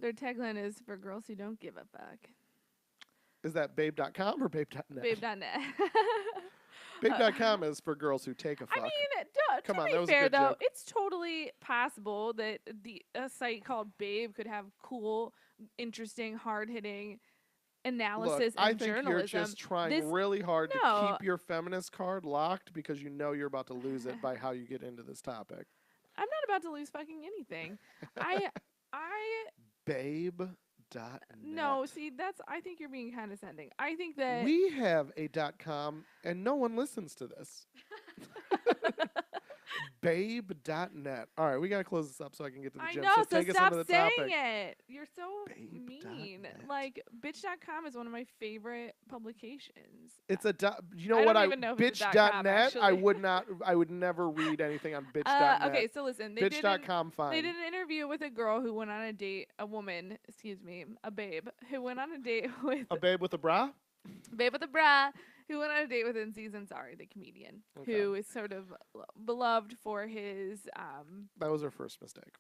Speaker 2: Their tagline is for girls who don't give a fuck.
Speaker 1: Is that babe.com or babe.net?
Speaker 2: Babe.net.
Speaker 1: Babe.com is for girls who take a fuck.
Speaker 2: I mean,
Speaker 1: Come
Speaker 2: to
Speaker 1: on,
Speaker 2: be
Speaker 1: that was a
Speaker 2: fair
Speaker 1: good
Speaker 2: though,
Speaker 1: joke.
Speaker 2: it's totally possible that a site called Babe could have cool, interesting, hard-hitting analysis
Speaker 1: Look, I
Speaker 2: and
Speaker 1: think
Speaker 2: journalism.
Speaker 1: you're just trying
Speaker 2: This-
Speaker 1: really hard to
Speaker 2: no.
Speaker 1: keep your feminist card locked because you know you're about to lose it by how you get into this topic.
Speaker 2: I'm not about to lose fucking anything. I
Speaker 1: Babe.net.
Speaker 2: no, see I think you're being condescending. I think that
Speaker 1: We have a .com and no one listens to this. Babe.net. All right, we got to close this up so I can get to the
Speaker 2: I
Speaker 1: gym.
Speaker 2: know,
Speaker 1: so
Speaker 2: so
Speaker 1: take us
Speaker 2: stop
Speaker 1: into the
Speaker 2: saying
Speaker 1: topic.
Speaker 2: it. You're so
Speaker 1: Babe.net.
Speaker 2: mean. Like, bitch.com is one of my favorite publications.
Speaker 1: It's a you know
Speaker 2: I
Speaker 1: what
Speaker 2: don't
Speaker 1: I
Speaker 2: even know if it's a .com,
Speaker 1: bitch.net. I
Speaker 2: actually.
Speaker 1: would never read anything on bitch.net.
Speaker 2: Okay, so listen, they did
Speaker 1: bitch.com fine.
Speaker 2: They did an interview with a girl who went on a date, a babe, who went on a date with
Speaker 1: A babe with a bra?
Speaker 2: Babe with a bra, who went on a date with Aziz Ansari, the comedian,
Speaker 1: Okay.
Speaker 2: who is sort of beloved for his
Speaker 1: That was her first mistake.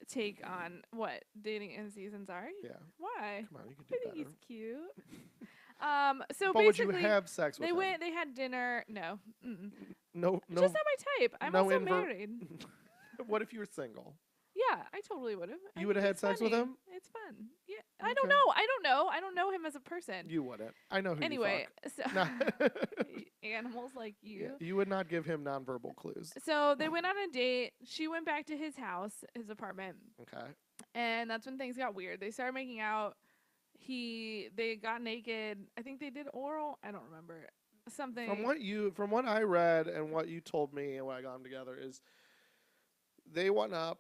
Speaker 2: take on what dating Aziz Ansari.
Speaker 1: Yeah.
Speaker 2: Why?
Speaker 1: Come on, you can
Speaker 2: I
Speaker 1: do
Speaker 2: think
Speaker 1: better.
Speaker 2: he's cute. So
Speaker 1: But would you
Speaker 2: basically,
Speaker 1: have sex with
Speaker 2: they
Speaker 1: him?
Speaker 2: went. They had dinner. No,
Speaker 1: No, no.
Speaker 2: just not my type. I'm
Speaker 1: no
Speaker 2: also
Speaker 1: invert-
Speaker 2: married.
Speaker 1: What if you were single?
Speaker 2: Yeah, I totally would have.
Speaker 1: You would've had sex with him?
Speaker 2: It's fun. Yeah, I
Speaker 1: Okay.
Speaker 2: don't know. I don't know him as a person.
Speaker 1: You wouldn't. I know who
Speaker 2: Anyway,
Speaker 1: you
Speaker 2: so
Speaker 1: fuck.
Speaker 2: animals like you.
Speaker 1: Yeah, you would not give him nonverbal clues.
Speaker 2: So they went on a date. She went back to his house, his apartment,
Speaker 1: Okay.
Speaker 2: and that's when things got weird. They started making out. They got naked. I think they did oral. I don't remember. Something.
Speaker 1: From what I read and what you told me and what I got them together is they went up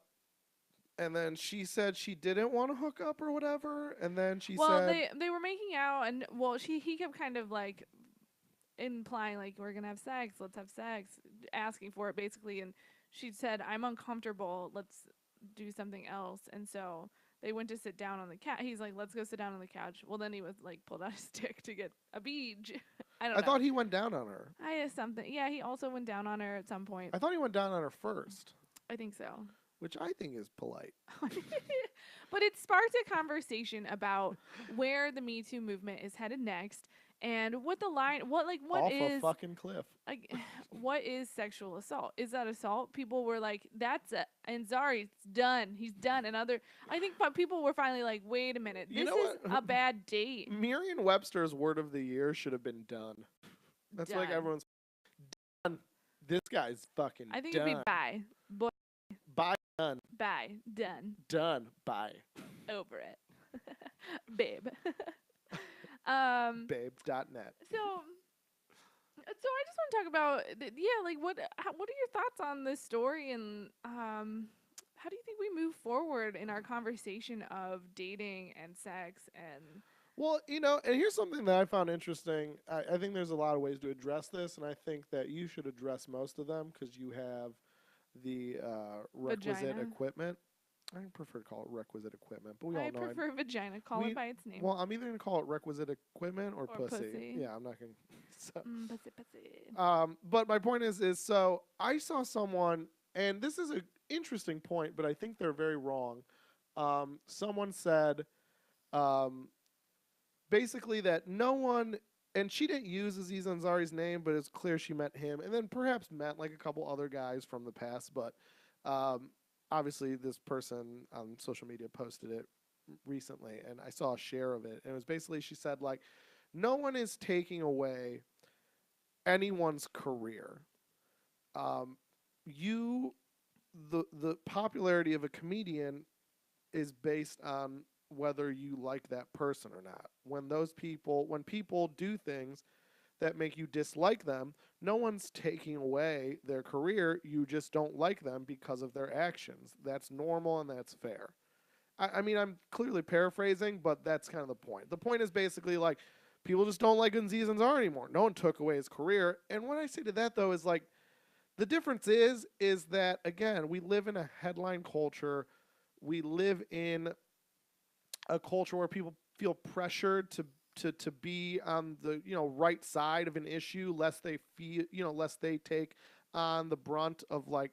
Speaker 1: and then she said she didn't want to hook up or whatever, and then she said
Speaker 2: they were making out, and he kept kind of like implying like, we're gonna have sex, let's have sex, asking for it basically, and she said, I'm uncomfortable, let's do something else. And so they went to sit down on the couch. He's like, let's go sit down on the couch. Well, then he was like, pulled out his dick to get a beach. I don't know.
Speaker 1: I thought he went down on her.
Speaker 2: I had something. Yeah, he also went down on her at some point.
Speaker 1: I thought he went down on her first,
Speaker 2: I think so.
Speaker 1: which I think is polite.
Speaker 2: But it sparked a conversation about where the Me Too movement is headed next, and what the line, what
Speaker 1: Off
Speaker 2: is
Speaker 1: a fucking cliff.
Speaker 2: like, what is sexual assault? Is that assault? People were like, "That's a Anzari's done. He's done." And I think people were finally like, "Wait a minute,
Speaker 1: You
Speaker 2: this
Speaker 1: know
Speaker 2: is
Speaker 1: what?
Speaker 2: a bad date."
Speaker 1: Merriam-Webster's word of the year should have been done. That's like
Speaker 2: Done.
Speaker 1: everyone's done. This guy's fucking
Speaker 2: I think
Speaker 1: done.
Speaker 2: it'd be bye, boy,
Speaker 1: Bye, done.
Speaker 2: bye, done,
Speaker 1: Done. Bye.
Speaker 2: over it, babe.
Speaker 1: Babes.net.
Speaker 2: So I just want to talk about like what are your thoughts on this story, and how do you think we move forward in our conversation of dating and sex and
Speaker 1: Well, and here's something that I found interesting. I think there's a lot of ways to address this, and I think that you should address most of them because you have the requisite
Speaker 2: Vagina.
Speaker 1: equipment. I prefer to call it requisite equipment, but we all
Speaker 2: I
Speaker 1: know.
Speaker 2: prefer vagina. Call
Speaker 1: we-
Speaker 2: it by its name.
Speaker 1: Well, I'm either going to call it requisite equipment or pussy.
Speaker 2: pussy.
Speaker 1: Yeah, I'm not going to. So.
Speaker 2: Pussy.
Speaker 1: But my point is so I saw someone, and this is an interesting point, but I think they're very wrong. Someone said, basically that no one, and she didn't use Aziz Ansari's name, but it's clear she meant him, and then perhaps meant like a couple other guys from the past, but obviously this person on social media posted it recently, and I saw a share of it, and it was basically, she said, like, no one is taking away anyone's career. The popularity of a comedian is based on whether you like that person or not. When people do things that make you dislike them, no one's taking away their career. You just don't like them because of their actions. That's normal and that's fair. I mean, I'm clearly paraphrasing, but that's kind of the point. The point is basically like people just don't like Aziz Ansari anymore. No one took away his career. And what I say to that though is like the difference is that again, we live in a headline culture. We live in a culture where people feel pressured to be on the right side of an issue lest they feel lest they take on the brunt of like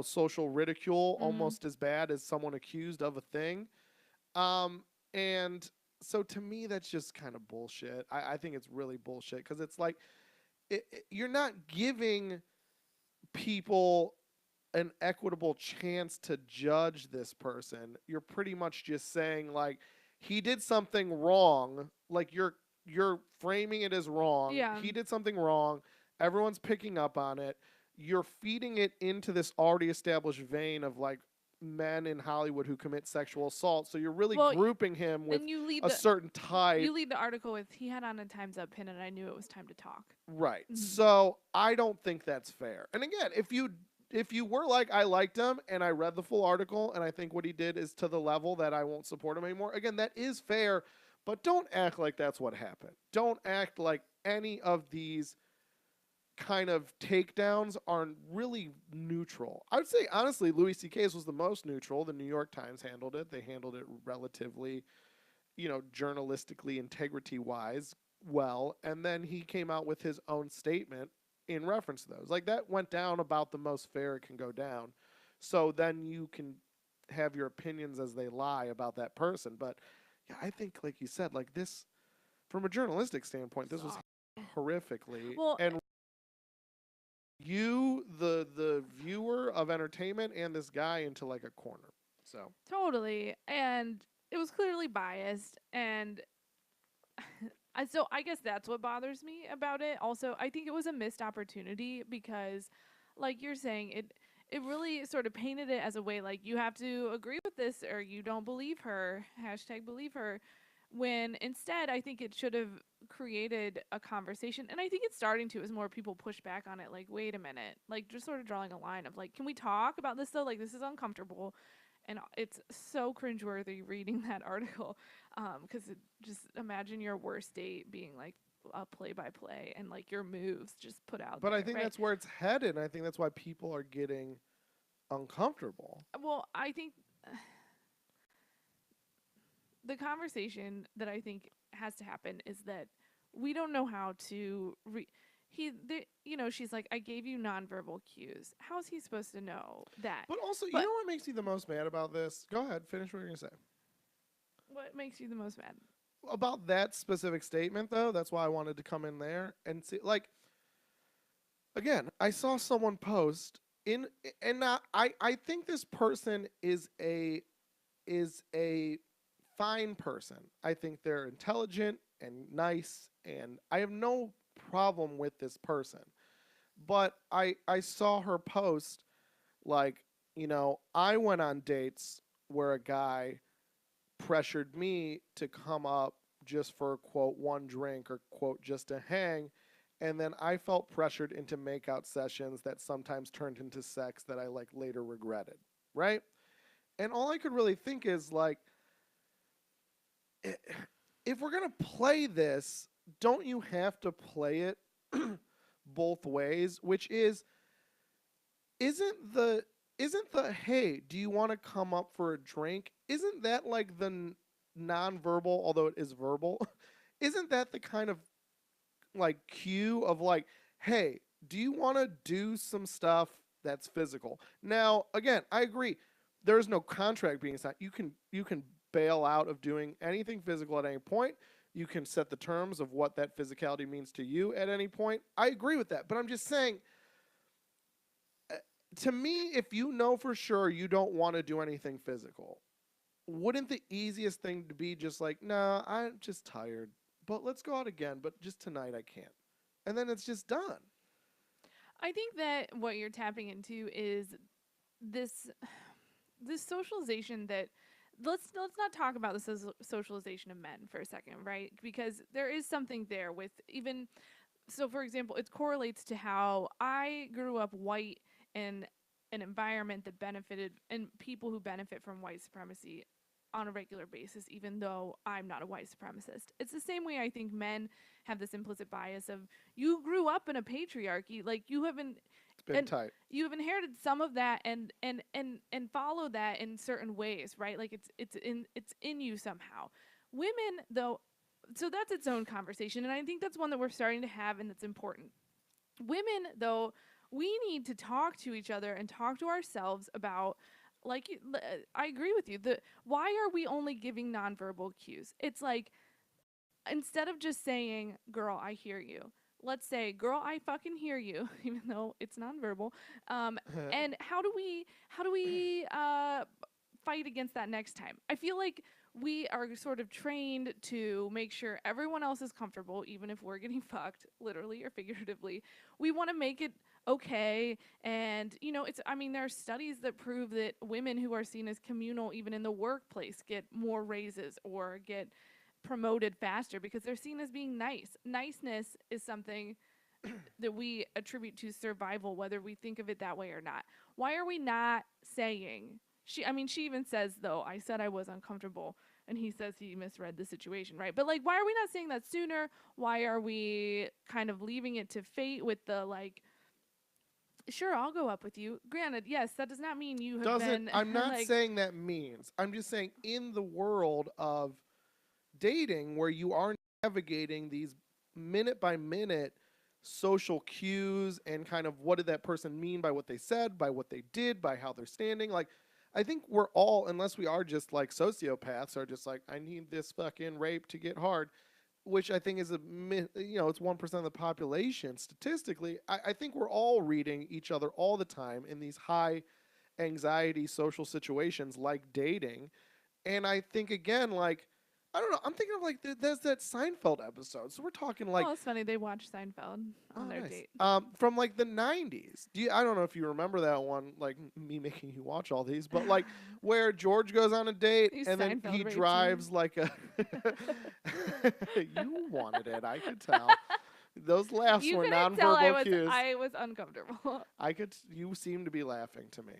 Speaker 1: social ridicule
Speaker 2: Mm-hmm.
Speaker 1: almost as bad as someone accused of a thing. And so to me that's just kind of bullshit. I think it's really bullshit because it's like you're not giving people an equitable chance to judge this person. You're pretty much just saying like he did something wrong. Like you're framing it as wrong.
Speaker 2: Yeah.
Speaker 1: He did something wrong. Everyone's picking up on it. You're feeding it into this already established vein of like men in Hollywood who commit sexual assault. So you're really
Speaker 2: Well,
Speaker 1: grouping him with
Speaker 2: and you lead
Speaker 1: a
Speaker 2: the
Speaker 1: certain type.
Speaker 2: you lead the article with he had on a Time's Up pin, and I knew it was time to talk.
Speaker 1: Right.
Speaker 2: Mm-hmm.
Speaker 1: So I don't think that's fair. And again, if you were like I liked him and I read the full article and I think what he did is to the level that I won't support him anymore, again, that is fair, but don't act like that's what happened. Don't act like any of these kind of takedowns are really neutral. I would say honestly Louis CK's was the most neutral. The New York Times handled it. They handled it relatively journalistically integrity wise well, and then he came out with his own statement in reference to those. Like that went down about the most fair it can go down. So then you can have your opinions as they lie about that person. But yeah, I think like you said, like this from a journalistic standpoint, this was
Speaker 2: So,
Speaker 1: horrifically
Speaker 2: well,
Speaker 1: and you the viewer of entertainment and this guy into like a corner. So
Speaker 2: totally. And it was clearly biased. And so I guess that's what bothers me about it. Also, I think it was a missed opportunity because, like you're saying, it really sort of painted it as a way like you have to agree with this or you don't believe her. Hashtag believe her. When instead, I think it should have created a conversation, and I think it's starting to as more people push back on it. Like, wait a minute, like just sort of drawing a line of like, can we talk about this though? Like, this is uncomfortable, and it's so cringeworthy reading that article, because just imagine your worst date being like a play by play and like your moves just put out
Speaker 1: but I
Speaker 2: there,
Speaker 1: think
Speaker 2: right?
Speaker 1: that's where it's headed, and I think that's why people are getting uncomfortable.
Speaker 2: Well, I think the conversation that I think has to happen is that we don't know how to she's like, I gave you nonverbal cues. How's he supposed to know that?
Speaker 1: But also, you
Speaker 2: But
Speaker 1: know what makes me the most mad about this? Go ahead, finish what you're gonna say.
Speaker 2: what makes you the most mad?
Speaker 1: About that specific statement, though, that's why I wanted to come in there and see. Like, again, I saw someone post in, and not, I think this person is a fine person. I think they're intelligent and nice, and I have no problem with this person. But I saw her post like, I went on dates where a guy pressured me to come up just for quote one drink or quote just to hang, and then I felt pressured into makeout sessions that sometimes turned into sex that I like later regretted, right? And all I could really think is like, if we're gonna play this, don't you have to play it both ways? Which is, isn't the hey, do you want to come up for a drink? Isn't that like the nonverbal, although it is verbal? Isn't that the kind of like cue of like, hey, do you want to do some stuff that's physical? Now, again, I agree. There is no contract being signed. You can bail out of doing anything physical at any point. You can set the terms of what that physicality means to you at any point. I agree with that, but I'm just saying, to me, if you know for sure you don't want to do anything physical, wouldn't the easiest thing to be just like, nah, I'm just tired, but let's go out again, but just tonight I can't. And then it's just done.
Speaker 2: I think that what you're tapping into is this this socialization that let's not talk about the socialization of men for a second, right? Because there is something there with even so for example, it correlates to how I grew up white in an environment that benefited and people who benefit from white supremacy on a regular basis, even though I'm not a white supremacist. It's the same way I think men have this implicit bias of you grew up in a patriarchy, like
Speaker 1: It's been
Speaker 2: and
Speaker 1: tight.
Speaker 2: you have inherited some of that and follow that in certain ways, right? Like it's in you somehow. Women though, so that's its own conversation, and I think that's one that we're starting to have and that's important. Women though, we need to talk to each other and talk to ourselves about, like I agree with you, the why are we only giving nonverbal cues? It's like, instead of just saying, girl, I hear you, let's say, girl, I fucking hear you, even though it's nonverbal. And how do we fight against that next time? I feel like we are sort of trained to make sure everyone else is comfortable, even if we're getting fucked, literally or figuratively. We want to make it okay. And, I mean, there are studies that prove that women who are seen as communal, even in the workplace, get more raises or get promoted faster because they're seen as being nice. Niceness is something that we attribute to survival, whether we think of it that way or not. Why are we not saying, she even says, though, I said I was uncomfortable, and he says he misread the situation, right? But like, why are we not saying that sooner? Why are we kind of leaving it to fate with the like, sure, I'll go up with you. Granted, yes, that does not mean you have
Speaker 1: Doesn't
Speaker 2: been
Speaker 1: I'm not
Speaker 2: like,
Speaker 1: saying that means. I'm just saying in the world of dating where you are navigating these minute by minute social cues and kind of what did that person mean by what they said, by what they did, by how they're standing. Like, I think we're all, unless we are just like sociopaths, are just like, I need this fucking rape to get hard, which I think is it's 1% of the population statistically. I think we're all reading each other all the time in these high anxiety social situations like dating. And I think again, like, I don't know. I'm thinking of like there's that Seinfeld episode. So we're talking like,
Speaker 2: well, it's funny they watch Seinfeld on
Speaker 1: oh
Speaker 2: their
Speaker 1: nice,
Speaker 2: date.
Speaker 1: from like the '90s. I don't know if you remember that one. Like me making you watch all these, but like where George goes on a date
Speaker 2: You
Speaker 1: and then he
Speaker 2: Seinfeld raped me.
Speaker 1: drives like a. You wanted it, I could tell. Those laughs
Speaker 2: You
Speaker 1: were
Speaker 2: couldn't tell
Speaker 1: nonverbal cues.
Speaker 2: I was uncomfortable.
Speaker 1: I could. You seemed to be laughing to me.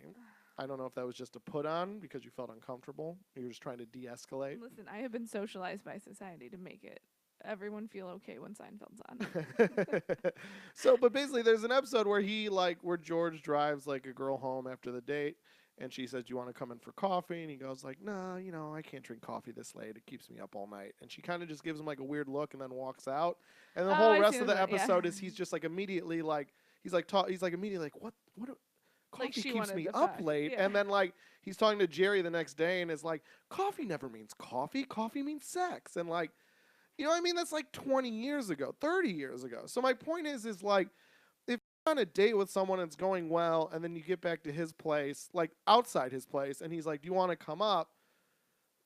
Speaker 1: I don't know if that was just a put on because you felt uncomfortable. You were just trying to de-escalate.
Speaker 2: Listen, I have been socialized by society to make it everyone feel okay when Seinfeld's on.
Speaker 1: So, but basically, there's an episode where where George drives like a girl home after the date, and she says, "Do you want to come in for coffee?" And he goes like, "No, I can't drink coffee this late. It keeps me up all night." And she kind of just gives him like a weird look and then walks out. And the
Speaker 2: Oh,
Speaker 1: whole
Speaker 2: I see
Speaker 1: rest of
Speaker 2: this
Speaker 1: the
Speaker 2: one. Yeah,
Speaker 1: episode is he's just like immediately like he's like immediately like what
Speaker 2: like
Speaker 1: coffee
Speaker 2: she
Speaker 1: keeps
Speaker 2: wanted
Speaker 1: me
Speaker 2: to
Speaker 1: up
Speaker 2: fuck.
Speaker 1: late.
Speaker 2: Yeah.
Speaker 1: And then like he's talking to Jerry the next day and is like, coffee never means coffee. Coffee means sex. And like, what I mean? That's like 20 years ago, 30 years ago. So my point is like, if you're on a date with someone and it's going well, and then you get back to his place, like outside his place, and he's like, do you want to come up?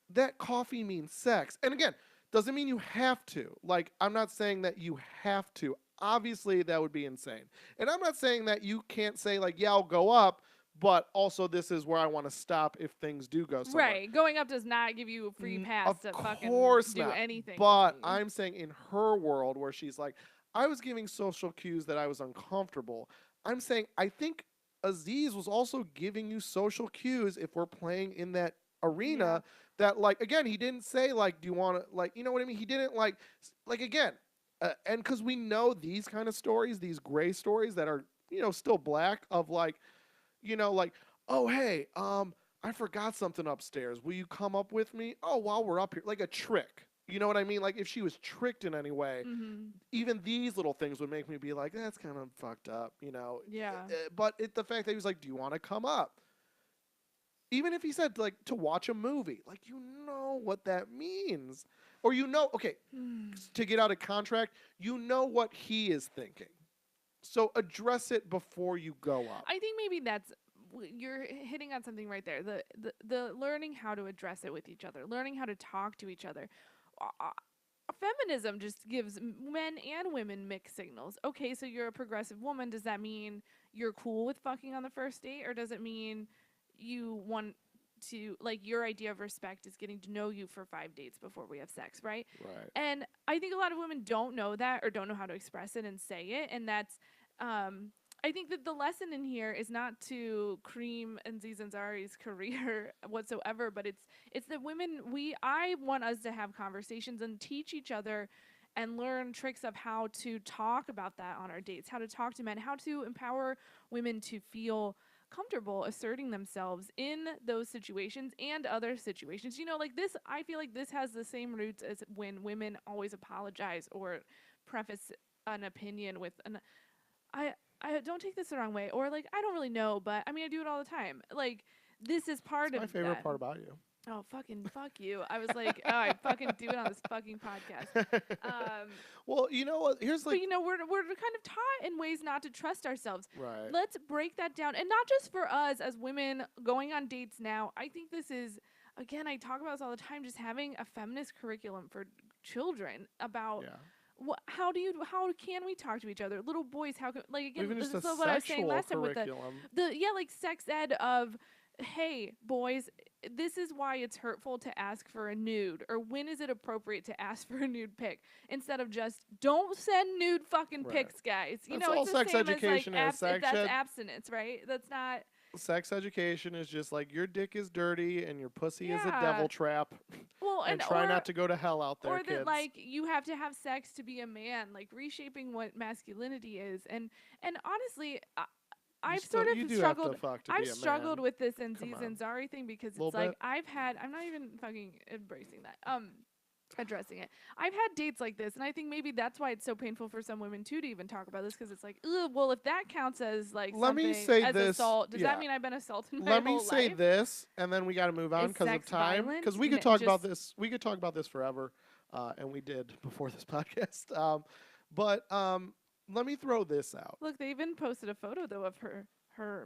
Speaker 1: That coffee means sex. And again, doesn't mean you have to. Like, I'm not saying that you have to. Obviously, that would be insane. And I'm not saying that you can't say, like, yeah, I'll go up, but also this is where I want to stop if things do go somewhere.
Speaker 2: Right. Going up does not give you a free pass
Speaker 1: Of
Speaker 2: to fucking
Speaker 1: course
Speaker 2: do
Speaker 1: not.
Speaker 2: anything with
Speaker 1: But
Speaker 2: me.
Speaker 1: I'm saying in her world where she's like, I was giving social cues that I was uncomfortable. I'm saying I think Aziz was also giving you social cues if we're playing in that
Speaker 2: Yeah.
Speaker 1: arena that like again he didn't say like do you want to like what I mean he didn't like again and because we know these kind of stories, these gray stories that are still black of like like, oh hey, I forgot something upstairs. Will you come up with me? Oh, while we're up here, like a trick. You know what I mean? Like if she was tricked in any way,
Speaker 2: Mm-hmm.
Speaker 1: even these little things would make me be like, that's kind of fucked up,
Speaker 2: Yeah.
Speaker 1: But the fact that he was like, do you want to come up? Even if he said like to watch a movie, like what that means, or okay, to get out of contract, what he is thinking. So address it before you go up.
Speaker 2: I think maybe you're hitting on something right there. The learning how to address it with each other, learning how to talk to each other. Feminism just gives men and women mixed signals. Okay, so you're a progressive woman. Does that mean you're cool with fucking on the first date, or does it mean you want to, like, your idea of respect is getting to know you for 5 dates before we have sex, right?
Speaker 1: Right.
Speaker 2: And I think a lot of women don't know that or don't know how to express it and say it, and that's I think that the lesson in here is not to cream Aziz Ansari's career whatsoever, but it's that women I want us to have conversations and teach each other and learn tricks of how to talk about that on our dates, how to talk to men, how to empower women to feel comfortable asserting themselves in those situations and other situations. You know, like this, I feel like this has the same roots as when women always apologize or preface an opinion with an I I don't take this the wrong way, or like I don't really know, but I mean I do it all the time. Like this is part
Speaker 1: It's
Speaker 2: of
Speaker 1: my favorite
Speaker 2: that.
Speaker 1: part about you.
Speaker 2: Oh fucking fuck you! I was like, oh, I fucking do it on this fucking podcast. Um,
Speaker 1: Well, you know what? Here's
Speaker 2: but
Speaker 1: like,
Speaker 2: you know we're kind of taught in ways not to trust ourselves.
Speaker 1: right.
Speaker 2: Let's break that down, and not just for us as women going on dates now. I think this is again I talk about this all the time. Just having a feminist curriculum for children about
Speaker 1: Yeah.
Speaker 2: how can we talk to each other, little boys, how can, like again
Speaker 1: Even
Speaker 2: this
Speaker 1: just a
Speaker 2: is what I was saying
Speaker 1: sexual
Speaker 2: last time with
Speaker 1: curriculum.
Speaker 2: the yeah like sex ed of hey boys, this is why it's hurtful to ask for a nude, or when is it appropriate to ask for a nude pic, instead of just don't send nude fucking
Speaker 1: Right.
Speaker 2: pics, guys. You
Speaker 1: That's
Speaker 2: know, it's
Speaker 1: all
Speaker 2: the
Speaker 1: sex
Speaker 2: same as like
Speaker 1: education is.
Speaker 2: that's abstinence, right? That's not.
Speaker 1: Sex education is just like your dick is dirty and your pussy is a
Speaker 2: Yeah.
Speaker 1: devil trap.
Speaker 2: Well,
Speaker 1: And try not to go to hell out there,
Speaker 2: or that
Speaker 1: kids.
Speaker 2: like you have to have sex to be a man, like reshaping what masculinity is. And honestly,
Speaker 1: You
Speaker 2: I've
Speaker 1: still
Speaker 2: sort
Speaker 1: you
Speaker 2: of
Speaker 1: do have to
Speaker 2: struggled.
Speaker 1: fuck to
Speaker 2: I've
Speaker 1: be a
Speaker 2: struggled
Speaker 1: man.
Speaker 2: with this
Speaker 1: Come
Speaker 2: Aziz
Speaker 1: on.
Speaker 2: Ansari thing because
Speaker 1: Little
Speaker 2: it's like
Speaker 1: bit.
Speaker 2: I'm not even fucking embracing that. Addressing it. I've had dates like this, and I think maybe that's why it's so painful for some women too to even talk about this, because it's like, ugh, well, if that counts as like
Speaker 1: Let me
Speaker 2: something
Speaker 1: say
Speaker 2: as
Speaker 1: this.
Speaker 2: assault, does that
Speaker 1: Yeah.
Speaker 2: mean I've been assaulted my
Speaker 1: Let me
Speaker 2: whole
Speaker 1: say
Speaker 2: life?
Speaker 1: this, and then we got to move on
Speaker 2: Is
Speaker 1: because of
Speaker 2: sex
Speaker 1: time.
Speaker 2: violent?
Speaker 1: Because we could talk about
Speaker 2: Just
Speaker 1: this. We could talk about this forever, and we did before this podcast. But let me throw this out.
Speaker 2: look, they even posted a photo though of her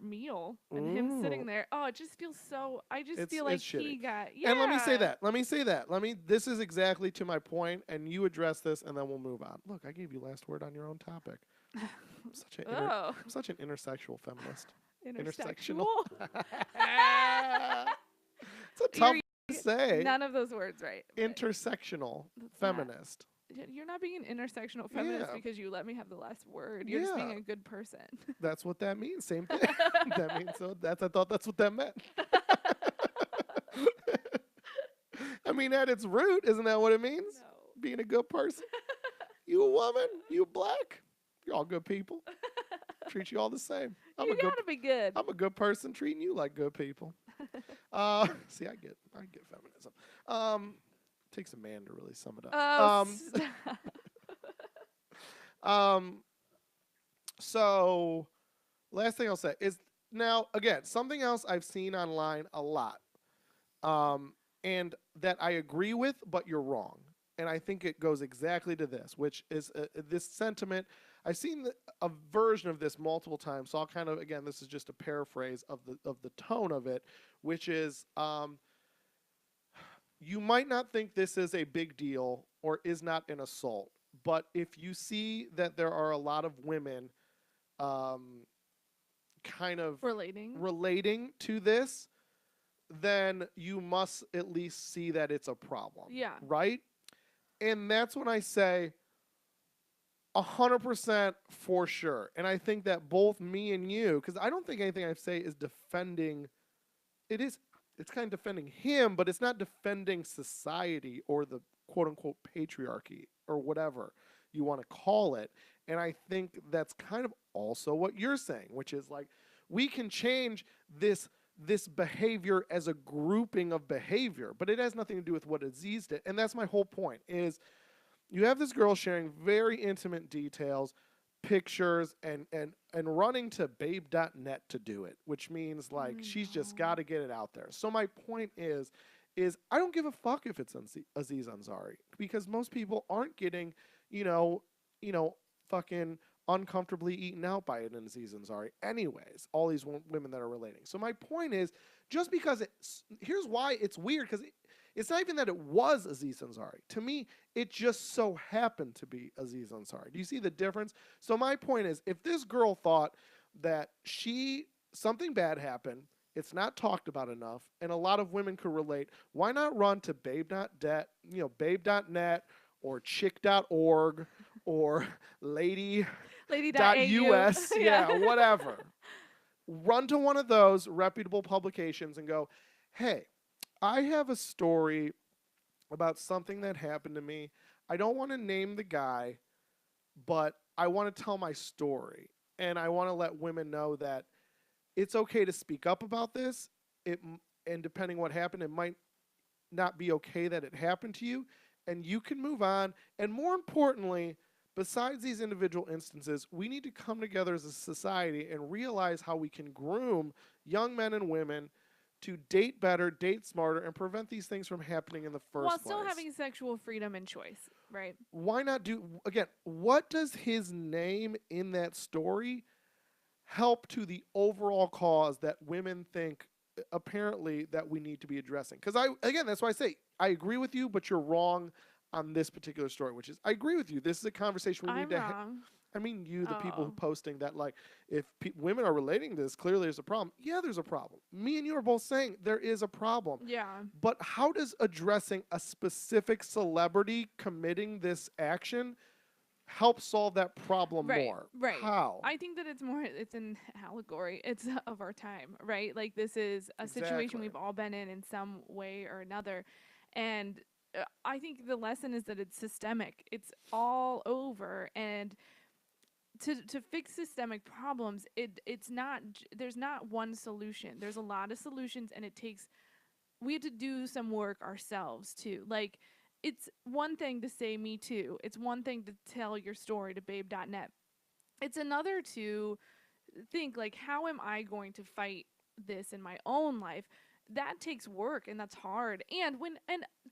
Speaker 2: meal and him sitting
Speaker 1: Ooh,
Speaker 2: there. Oh, it just feels so. I just feel like
Speaker 1: it's shitty.
Speaker 2: he got
Speaker 1: And let me say
Speaker 2: yeah.
Speaker 1: that. Let me say that. Let me. This is exactly to my point, and you address this, and then we'll move on. Look, I gave you last word on your own topic.
Speaker 2: Oh,
Speaker 1: I'm such an intersexual feminist. Intersectional.
Speaker 2: intersexual.
Speaker 1: It's a tough
Speaker 2: You're
Speaker 1: to say.
Speaker 2: none of those words right. But
Speaker 1: Intersectional
Speaker 2: that's not.
Speaker 1: feminist.
Speaker 2: You're not being an intersectional feminist
Speaker 1: Yeah.
Speaker 2: because you let me have the last word. You're just being
Speaker 1: Yeah.
Speaker 2: a good person.
Speaker 1: That's what that means. Same thing. That means so. That's I thought that's what that meant. I mean, at its root, isn't that what it means?
Speaker 2: No.
Speaker 1: Being a good person. You a woman. You black. You're all good people. Treat you all the same.
Speaker 2: You gotta be good.
Speaker 1: I'm a good person treating you like good people. See, I get feminism. Takes a man to really sum it up.
Speaker 2: Oh, stop.
Speaker 1: Um, so last thing I'll say is now again something else I've seen online a lot, and that I agree with, but you're wrong. And I think it goes exactly to this, which is this sentiment. I've seen a version of this multiple times, so I'll kind of again, this is just a paraphrase of the tone of it, which is you might not think this is a big deal or is not an assault, but if you see that there are a lot of women kind of
Speaker 2: Relating.
Speaker 1: relating to this, then you must at least see that it's a problem.
Speaker 2: Yeah.
Speaker 1: Right? And that's when I say 100% for sure. And I think that both me and you, because I don't think anything I say is defending, it's kind of defending him, but it's not defending society or the quote unquote patriarchy or whatever you want to call it. And I think that's kind of also what you're saying, which is like we can change this behavior as a grouping of behavior, but it has nothing to do with what Aziz did. And that's my whole point is you have this girl sharing very intimate details, pictures, and running to babe.net to do it, which means like she's just got to get it out there. So my point is I don't give a fuck if it's Aziz Ansari, because most people aren't getting, you know, fucking uncomfortably eaten out by an Aziz Ansari anyways, all these women that are relating. So my point is, just because here's why it's weird, because it's not even that it was Aziz Ansari. To me, it just so happened to be Aziz Ansari. Do you see the difference? So my point is, if this girl thought that something bad happened, it's not talked about enough, and a lot of women could relate, why not run to babe.net or chick.org or lady
Speaker 2: Lady.au.
Speaker 1: .us,
Speaker 2: Yeah.
Speaker 1: yeah, whatever. Run to one of those reputable publications and go, hey, I have a story about something that happened to me. I don't want to name the guy, but I want to tell my story. And I want to let women know that it's okay to speak up about this. It and depending what happened, it might not be okay that it happened to you, and you can move on. And more importantly, besides these individual instances, we need to come together as a society and realize how we can groom young men and women to date better, date smarter, and prevent these things from happening in the
Speaker 2: While
Speaker 1: first
Speaker 2: still
Speaker 1: place.
Speaker 2: having sexual freedom and choice, right?
Speaker 1: Why not do, again, what does his name in that story help to the overall cause that women think apparently that we need to be addressing? Because again, that's why I say I agree with you, but you're wrong on this particular story, which is I agree with you. This is a conversation we need
Speaker 2: I'm
Speaker 1: to
Speaker 2: wrong.
Speaker 1: I mean, you, the people who
Speaker 2: Oh.
Speaker 1: posting that, like, if women are relating to this, clearly there's a problem. Yeah, there's a problem. Me and you are both saying there is a problem.
Speaker 2: Yeah.
Speaker 1: But how does addressing a specific celebrity committing this action help solve that problem
Speaker 2: Right.
Speaker 1: more?
Speaker 2: Right.
Speaker 1: How?
Speaker 2: I think that it's an allegory. It's of our time, right? Like this is a situation
Speaker 1: Exactly.
Speaker 2: we've all been in some way or another. And I think the lesson is that it's systemic. It's all over, and to fix systemic problems, it's not there's not one solution. There's a lot of solutions, and it takes we have to do some work ourselves too. Like it's one thing to say me too. It's one thing to tell your story to babe.net. It's another to think like how am I going to fight this in my own life? That takes work and that's hard. And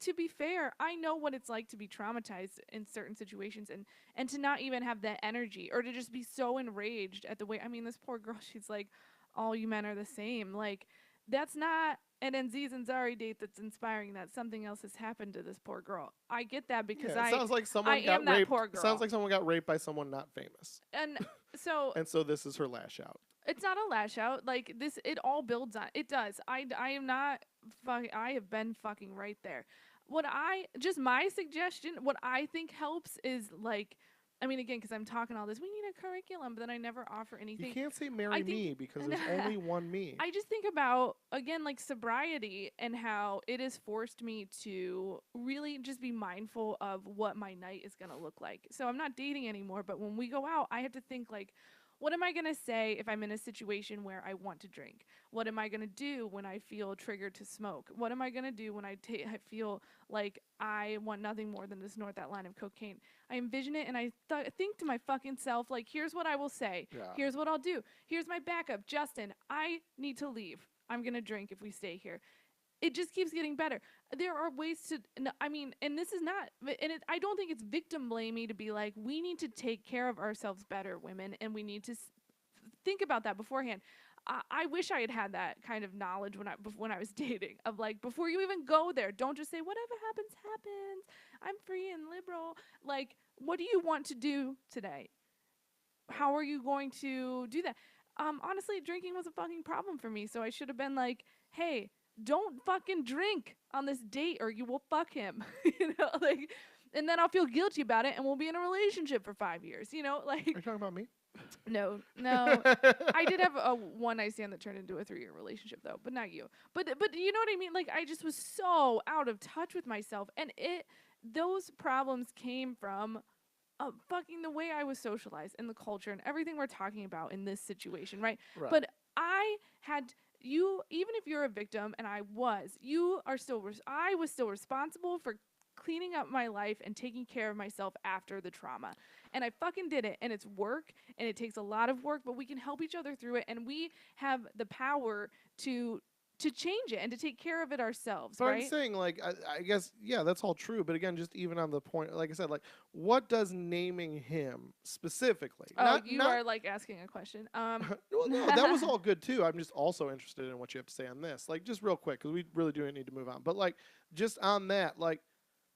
Speaker 2: to be fair, I know what it's like to be traumatized in certain situations and to not even have that energy or to just be so enraged at the way I mean this poor girl, she's like all you men are the same. Like that's not an Aziz Ansari date that's inspiring that something else has happened to this poor girl. I get that
Speaker 1: Yeah,
Speaker 2: because
Speaker 1: it sounds like
Speaker 2: I
Speaker 1: someone got
Speaker 2: am that
Speaker 1: raped.
Speaker 2: poor
Speaker 1: It sounds
Speaker 2: girl.
Speaker 1: like someone got raped by someone not famous.
Speaker 2: And so
Speaker 1: And so this is her lash out.
Speaker 2: it's not a lash out. Like this, it all builds on. It does. I am not. I have been fucking right there. What I just my suggestion. What I think helps is like. I mean, again, because I'm talking all this, we need a curriculum, but then I never offer
Speaker 1: You
Speaker 2: anything.
Speaker 1: can't say
Speaker 2: I
Speaker 1: marry
Speaker 2: think,
Speaker 1: me because there's only one me.
Speaker 2: I just think about again like sobriety and how it has forced me to really just be mindful of what my night is gonna look like. So I'm not dating anymore, but when we go out, I have to think like what am I going to say if I'm in a situation where I want to drink? What am I going to do when I feel triggered to smoke? What am I going to do when I feel like I want nothing more than to snort that line of cocaine? I envision it and I think to my fucking self, like, here's what I will say.
Speaker 1: Yeah.
Speaker 2: Here's what I'll do. Here's my backup. Justin, I need to leave. I'm going to drink if we stay here. It just keeps getting better. There are ways to, I mean, and this is not, I don't think it's victim blamey to be like, we need to take care of ourselves better, women, and we need to think about that beforehand. I wish I had had that kind of knowledge when I was dating of like before you even go there, don't just say whatever happens happens. I'm free and liberal. Like, what do you want to do today? How are you going to do that? Honestly, drinking was a fucking problem for me, so I should have been like, hey, don't fucking drink on this date or you will fuck him. Like, and then I'll feel guilty about it and we'll be in a relationship for 5 years,
Speaker 1: Are
Speaker 2: like,
Speaker 1: you talking about me?
Speaker 2: no. I did have a one night stand that turned into a 3 year relationship though, but not you. But you know what I mean? Like I just was so out of touch with myself and those problems came from fucking the way I was socialized and the culture and everything we're talking about in this situation, right?
Speaker 1: Right.
Speaker 2: But I had you, even if you're a victim, and you are still. I was still responsible for cleaning up my life and taking care of myself after the trauma. And I fucking did it. And it's work and it takes a lot of work, but we can help each other through it. And we have the power to change it and to take care of it ourselves,
Speaker 1: But I'm
Speaker 2: right?
Speaker 1: saying, like, I guess, yeah, that's all true. But again, just even on the point, like I said, like, what does naming him specifically?
Speaker 2: Oh,
Speaker 1: Not,
Speaker 2: you
Speaker 1: not.
Speaker 2: are like asking a question.
Speaker 1: Well, no, that was all good too. I'm just also interested in what you have to say on this, like, just real quick, because we really do need to move on. But like, just on that, like,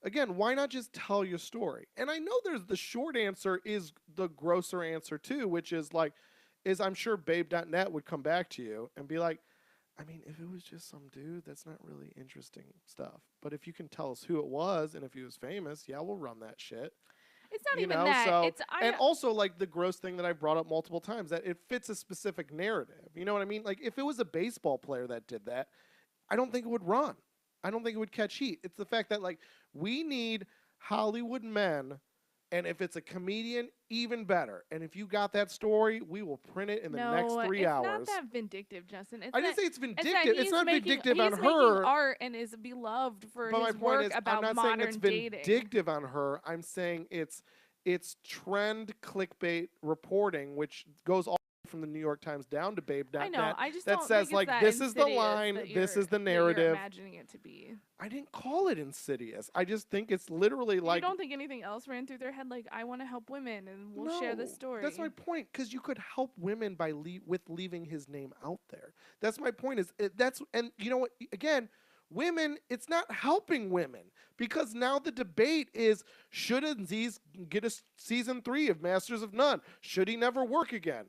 Speaker 1: again, why not just tell your story? And I know there's the short answer is the grosser answer too, which is like, is I'm sure babe.net would come back to you and be like, I mean, if it was just some dude, that's not really interesting stuff. But if you can tell us who it was and if he was famous, yeah, we'll run that shit.
Speaker 2: It's not
Speaker 1: You
Speaker 2: even
Speaker 1: know,
Speaker 2: that.
Speaker 1: so
Speaker 2: It's
Speaker 1: and also like the gross thing that I've brought up multiple times that it fits a specific narrative. You know what I mean? Like if it was a baseball player that did that, I don't think it would run. I don't think it would catch heat. It's the fact that like we need Hollywood men, and if it's a comedian, even better. And if you got that story, we will print it in the next
Speaker 2: No,
Speaker 1: 3
Speaker 2: it's not
Speaker 1: hours.
Speaker 2: that vindictive, Justin. It's
Speaker 1: I
Speaker 2: that
Speaker 1: didn't say it's
Speaker 2: it's that
Speaker 1: vindictive. It's not vindictive on
Speaker 2: he's making
Speaker 1: her.
Speaker 2: art and is beloved for
Speaker 1: But my
Speaker 2: his
Speaker 1: point
Speaker 2: work
Speaker 1: is, I'm
Speaker 2: about
Speaker 1: not saying it's
Speaker 2: modern dating.
Speaker 1: vindictive on her. I'm saying it's trend clickbait reporting, which goes all from the New York Times down to
Speaker 2: I know.
Speaker 1: Babe.net
Speaker 2: I just
Speaker 1: that
Speaker 2: don't think
Speaker 1: says
Speaker 2: it's
Speaker 1: like
Speaker 2: that
Speaker 1: this is the
Speaker 2: insidious
Speaker 1: line, this is the
Speaker 2: that you're
Speaker 1: narrative.
Speaker 2: imagining it to be.
Speaker 1: I didn't call it insidious. I just think it's literally like
Speaker 2: You don't think anything else ran through their head like I want to help women and we'll share this
Speaker 1: no.
Speaker 2: story.
Speaker 1: That's my point because you could help women by with leaving his name out there. That's my point. That's and you know what? Again, women. It's not helping women because now the debate is should Aziz get a season 3 of Masters of None? Should he never work again?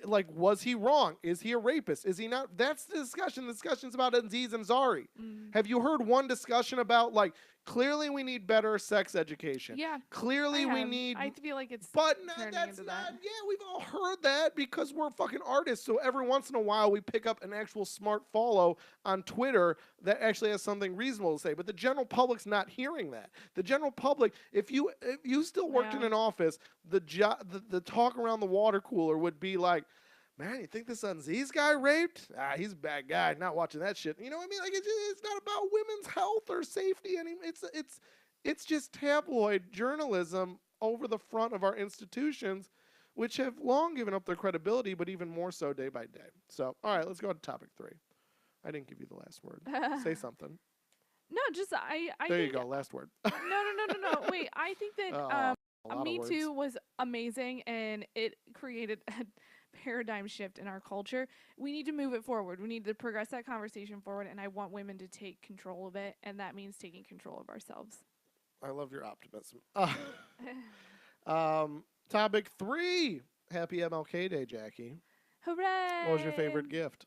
Speaker 1: Like, was he wrong? Is he a rapist? Is he not? That's the discussion. The discussion's about Aziz Ansari. Have you heard one discussion about, like, clearly we need better sex education?
Speaker 2: Yeah.
Speaker 1: Clearly we need.
Speaker 2: I feel like it's
Speaker 1: But no,
Speaker 2: turning
Speaker 1: that's
Speaker 2: into
Speaker 1: not.
Speaker 2: that.
Speaker 1: Yeah, we've all heard that because we're fucking artists. So every once in a while we pick up an actual smart follow on Twitter that actually has something reasonable to say. But the general public's not hearing that. The general public, if you still worked in
Speaker 2: Yeah.
Speaker 1: an office, the talk around the water cooler would be like, man, you think this Aziz guy raped? Ah, he's a bad guy. Not watching that shit. You know what I mean? Like it's not about women's health or safety anymore. It's just tabloid journalism over the front of our institutions, which have long given up their credibility, but even more so day by day. So, all right, let's go to topic 3. I didn't give you the last word. Say something.
Speaker 2: No, just I
Speaker 1: There
Speaker 2: think
Speaker 1: you go. Last word.
Speaker 2: no. Wait, I think that
Speaker 1: Oh, a lot of
Speaker 2: Me
Speaker 1: words.
Speaker 2: Too was amazing and it created a paradigm shift in our culture. We need to move it forward. We need to progress that conversation forward and I want women to take control of it and that means taking control of ourselves.
Speaker 1: I love your optimism. Topic 3. Happy MLK Day, Jackie.
Speaker 2: Hooray!
Speaker 1: What was your favorite gift?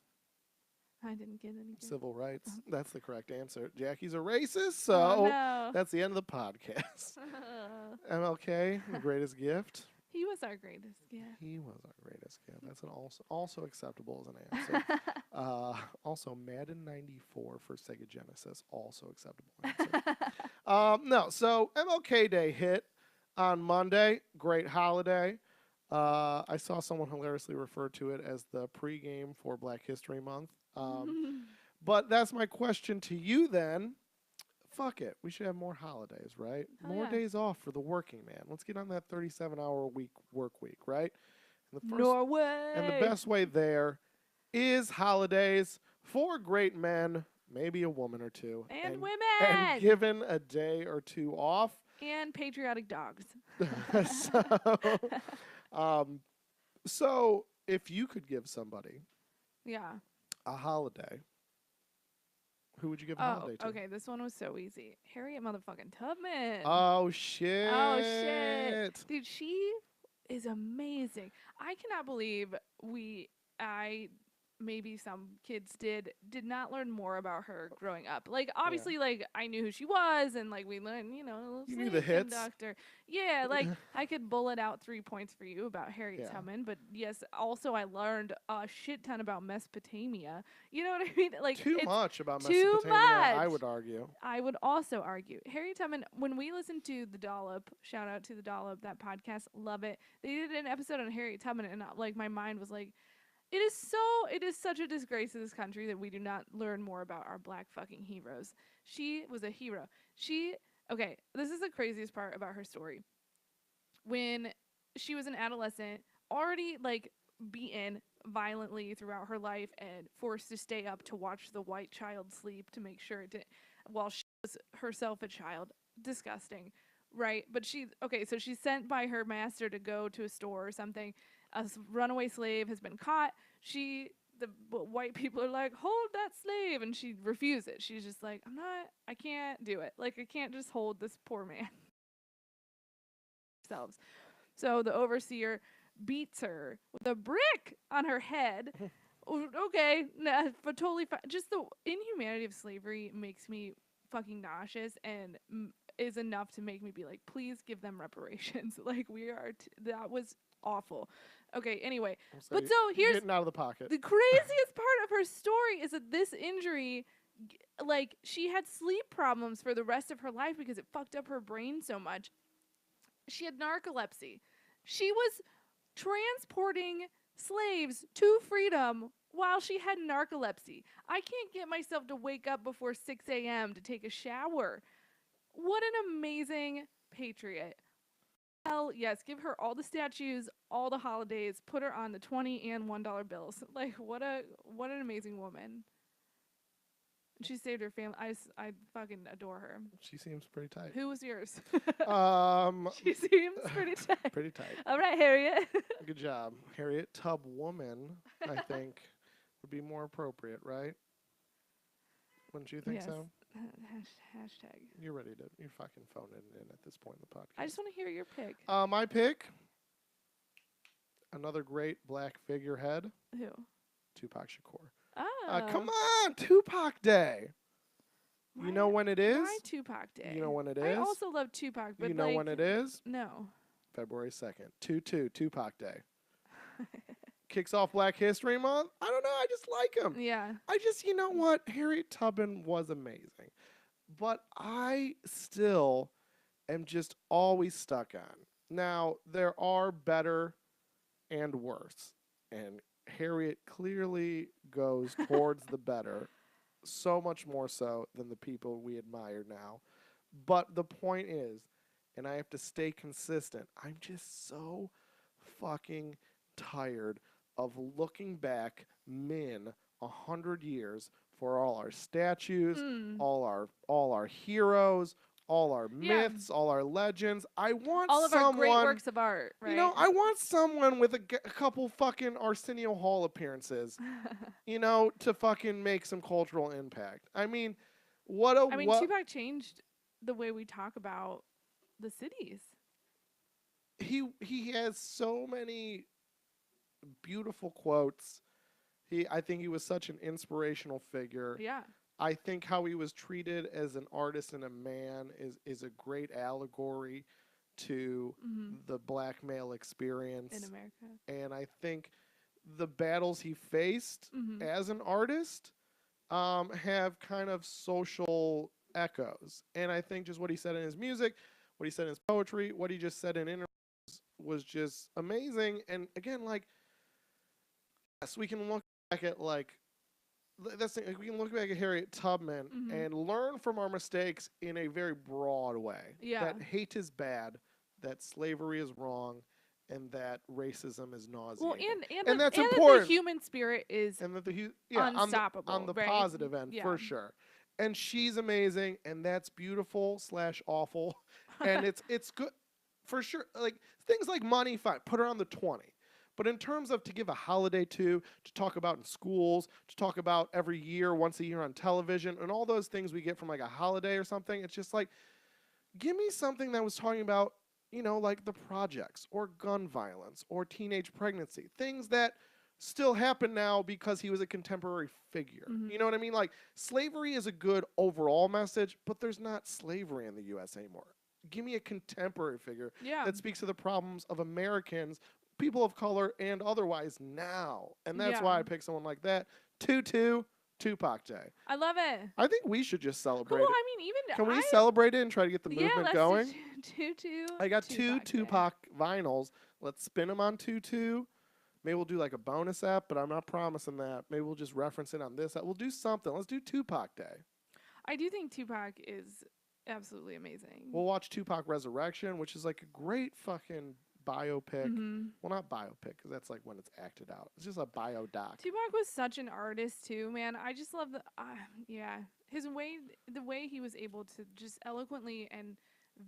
Speaker 2: I didn't get any.
Speaker 1: Civil rights. That's the correct answer. Jackie's a racist, so
Speaker 2: Oh, no.
Speaker 1: that's the end of the podcast. MLK, the greatest gift.
Speaker 2: He was our greatest gift.
Speaker 1: He was our greatest gift. That's an also acceptable as an answer. Also, Madden 94 for Sega Genesis, also acceptable answer. No, so MLK Day hit on Monday. Great holiday. I saw someone hilariously refer to it as the pregame for Black History Month. But that's my question to you then. Fuck it. We should have more holidays, right?
Speaker 2: Hell
Speaker 1: More
Speaker 2: yeah.
Speaker 1: days off for the working man. Let's get on that 37-hour week work week, right? And
Speaker 2: Norway.
Speaker 1: and the best way there is holidays for great men, maybe a woman or two,
Speaker 2: And women.
Speaker 1: and given a day or two off.
Speaker 2: And patriotic dogs.
Speaker 1: So if you could give somebody
Speaker 2: Yeah.
Speaker 1: a holiday, who would you give a holiday to?
Speaker 2: Okay. This one was so easy. Harriet motherfucking Tubman.
Speaker 1: Oh shit!
Speaker 2: Oh, shit. Dude, she is amazing. I cannot believe maybe some kids did not learn more about her growing up. Like obviously like I knew who she was and like we learned, you
Speaker 1: knew the hits.
Speaker 2: Conductor. Yeah, like I could bullet out 3 points for you about Harriet Tubman, but yes, also I learned a shit ton about Mesopotamia. You know what I mean? Like
Speaker 1: Too much about
Speaker 2: too
Speaker 1: Mesopotamia, I
Speaker 2: much.
Speaker 1: would argue.
Speaker 2: I would also argue Harriet Tubman. When we listened to The Dollop, shout out to The Dollop, that podcast, love it. They did an episode on Harriet Tubman, and like my mind was like, it is such a disgrace to this country that we do not learn more about our black fucking heroes. She was a hero. Okay, this is the craziest part about her story. When she was an adolescent, already like beaten violently throughout her life and forced to stay up to watch the white child sleep to make sure it did while she was herself a child. Disgusting, right? But so she's sent by her master to go to a store or something. A runaway slave has been caught. The white people are like, hold that slave, and she refuses. She's just like, I can't do it. Like, I can't just hold this poor man. So the overseer beats her with a brick on her head. Okay, nah, but totally fine. Just the inhumanity of slavery makes me fucking nauseous, and is enough to make me be like, please give them reparations. Like that was awful. Okay, anyway.
Speaker 1: So
Speaker 2: But so
Speaker 1: you're
Speaker 2: here's
Speaker 1: getting out of the pocket.
Speaker 2: the craziest part of her story is that this injury, like, she had sleep problems for the rest of her life because it fucked up her brain so much. She had narcolepsy. She was transporting slaves to freedom while she had narcolepsy. I can't get myself to wake up before 6 a.m. to take a shower. What an amazing patriot. Hell yes, give her all the statues, all the holidays, put her on the 20 and $1 bills. Like, what an amazing woman. She saved her family. I fucking adore her.
Speaker 1: She seems pretty tight.
Speaker 2: Who was yours?
Speaker 1: She
Speaker 2: seems pretty tight.
Speaker 1: Pretty tight.
Speaker 2: All right, Harriet.
Speaker 1: Good job. Harriet Tub Woman, I think, would be more appropriate, right? Wouldn't you think
Speaker 2: yes.
Speaker 1: so?
Speaker 2: Hashtag.
Speaker 1: You're ready to, you're fucking phoning it in at this point in the podcast.
Speaker 2: I just want to hear your pick.
Speaker 1: My pick, another great black figurehead.
Speaker 2: Who?
Speaker 1: Tupac Shakur.
Speaker 2: Oh.
Speaker 1: Come on, Tupac Day. You know when it is?
Speaker 2: Why Tupac Day?
Speaker 1: You know when it is?
Speaker 2: I also love Tupac, but
Speaker 1: you know when it is?
Speaker 2: No.
Speaker 1: February 2nd. 2/2, Tupac Day. Kicks off Black History Month. I don't know. I just like him.
Speaker 2: Yeah.
Speaker 1: You know what? Harriet Tubman was amazing. But I still am just always stuck on. Now, there are better and worse. And Harriet clearly goes towards the better, so much more so than the people we admire now. But the point is, and I have to stay consistent, I'm just so fucking tired of looking back 100 years for all our statues, all our heroes, all our myths, all our legends. I want
Speaker 2: all of our great works of art, right?
Speaker 1: You know, I want someone with a couple fucking Arsenio Hall appearances, to fucking make some cultural impact. I mean,
Speaker 2: Tupac changed the way we talk about the cities.
Speaker 1: He has so many beautiful quotes. I think he was such an inspirational figure.
Speaker 2: Yeah.
Speaker 1: I think how he was treated as an artist and a man is a great allegory to the black male experience
Speaker 2: in America.
Speaker 1: And I think the battles he faced as an artist have kind of social echoes. And I think just what he said in his music, what he said in his poetry, what he just said in interviews was just amazing. And again, like, yes, we can look back at we can look back at Harriet Tubman and learn from our mistakes in a very broad way.
Speaker 2: Yeah.
Speaker 1: That hate is bad, that slavery is wrong, and that racism is nauseating.
Speaker 2: Well,
Speaker 1: and that's important.
Speaker 2: That the human spirit is unstoppable.
Speaker 1: On the
Speaker 2: right?
Speaker 1: positive end, for sure. And she's amazing, and that's beautiful / awful, and it's good for sure. Like things like money, fine, put her on the 20. But in terms of to give a holiday to talk about in schools, to talk about every year, once a year on television, and all those things we get from like a holiday or something, it's just like, give me something that was talking about, like the projects or gun violence or teenage pregnancy, things that still happen now because he was a contemporary figure. You know what I mean? Like slavery is a good overall message, but there's not slavery in the U.S. anymore. Give me a contemporary figure that speaks to the problems of Americans, people of color and otherwise now. And that's why I pick someone like that. 2/2, Tupac Day.
Speaker 2: I love it.
Speaker 1: I think we should just celebrate
Speaker 2: it.
Speaker 1: I
Speaker 2: mean, even
Speaker 1: can we celebrate it and try to get the movement going?
Speaker 2: Yeah, let's do 2/2.
Speaker 1: I got two Tupac vinyls. Let's spin them on 2/2. Maybe we'll do like a bonus app, but I'm not promising that. Maybe we'll just reference it on this app. We'll do something. Let's do Tupac Day.
Speaker 2: I do think Tupac is absolutely amazing.
Speaker 1: We'll watch Tupac Resurrection, which is like a great fucking biopic. Well, not biopic, because that's like when it's acted out. It's just a biodoc.
Speaker 2: Tupac was such an artist too, man. I just love the way he was able to just eloquently and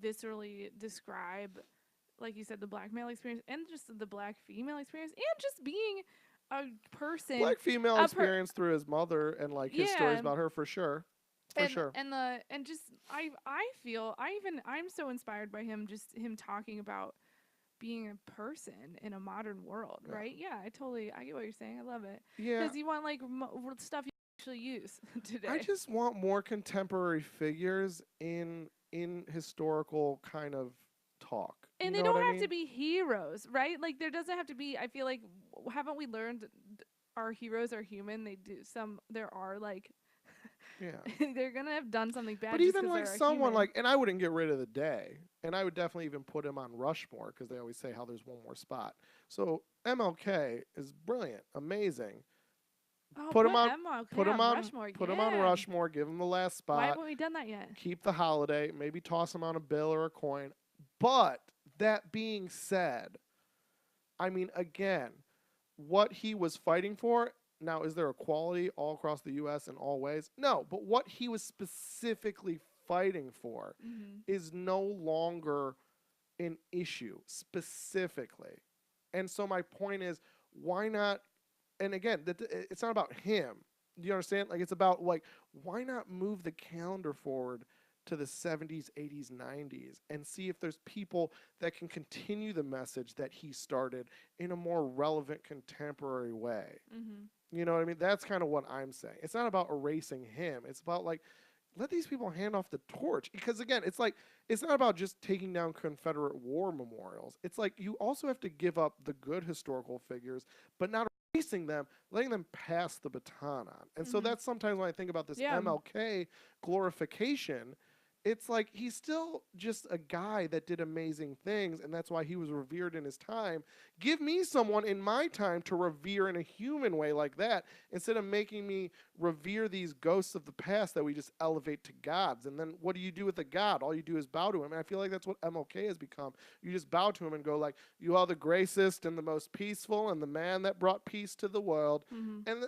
Speaker 2: viscerally describe, like you said, the black male experience and just the black female experience and just being a person.
Speaker 1: Black female experience through his mother and like his stories about her for sure. I'm so inspired by him, just him talking about being a person in a modern world, right? Yeah, I get what you're saying. I love it. Yeah. Because you want like stuff you actually use today. I just want more contemporary figures in in historical kind of talk. You
Speaker 2: And they
Speaker 1: know what I
Speaker 2: don't have to
Speaker 1: mean?
Speaker 2: be heroes, right? Like there doesn't have to be. I feel like haven't we learned our heroes are human? They do some. There are like
Speaker 1: Yeah.
Speaker 2: they're gonna have done something
Speaker 1: But
Speaker 2: bad just
Speaker 1: even
Speaker 2: because
Speaker 1: like
Speaker 2: they're a
Speaker 1: someone
Speaker 2: human.
Speaker 1: like, and I wouldn't get rid of the day, and I would definitely even put him on Rushmore because they always say how there's one more spot. So MLK is brilliant, amazing.
Speaker 2: Oh,
Speaker 1: Put him
Speaker 2: put
Speaker 1: on,
Speaker 2: MLK on Rushmore.
Speaker 1: put him on
Speaker 2: Yeah.
Speaker 1: Rushmore. Give him the last
Speaker 2: Why
Speaker 1: spot.
Speaker 2: haven't we done that yet?
Speaker 1: Keep the holiday. Maybe toss him on a bill or a coin. But that being said, I mean, again, what he was fighting for. Now, is there equality all across the U.S. in all ways? No, but what he was specifically fighting for
Speaker 2: Hmm.
Speaker 1: is no longer an issue specifically. And so my point is, why not? And again, it's not about him. Do you understand? Like it's about like why not move the calendar forward to the 70s, 80s, 90s and see if there's people that can continue the message that he started in a more relevant contemporary way.
Speaker 2: Hmm.
Speaker 1: You know what I mean? That's kind of what I'm saying. It's not about erasing him. It's about like let these people hand off the torch because again, it's like it's not about just taking down Confederate war memorials. It's like you also have to give up the good historical figures, but not erasing them, letting them pass the baton on. And so
Speaker 2: Hmm.
Speaker 1: that's sometimes when I think about this
Speaker 2: Yeah.
Speaker 1: MLK glorification, it's like he's still just a guy that did amazing things, and that's why he was revered in his time. Give me someone in my time to revere in a human way like that instead of making me revere these ghosts of the past that we just elevate to gods. And then what do you do with a god? All you do is bow to him. And I feel like that's what MLK has become. You just bow to him and go like, "You are the greatest and the most peaceful and the man that brought peace to the world."
Speaker 2: Hmm.
Speaker 1: And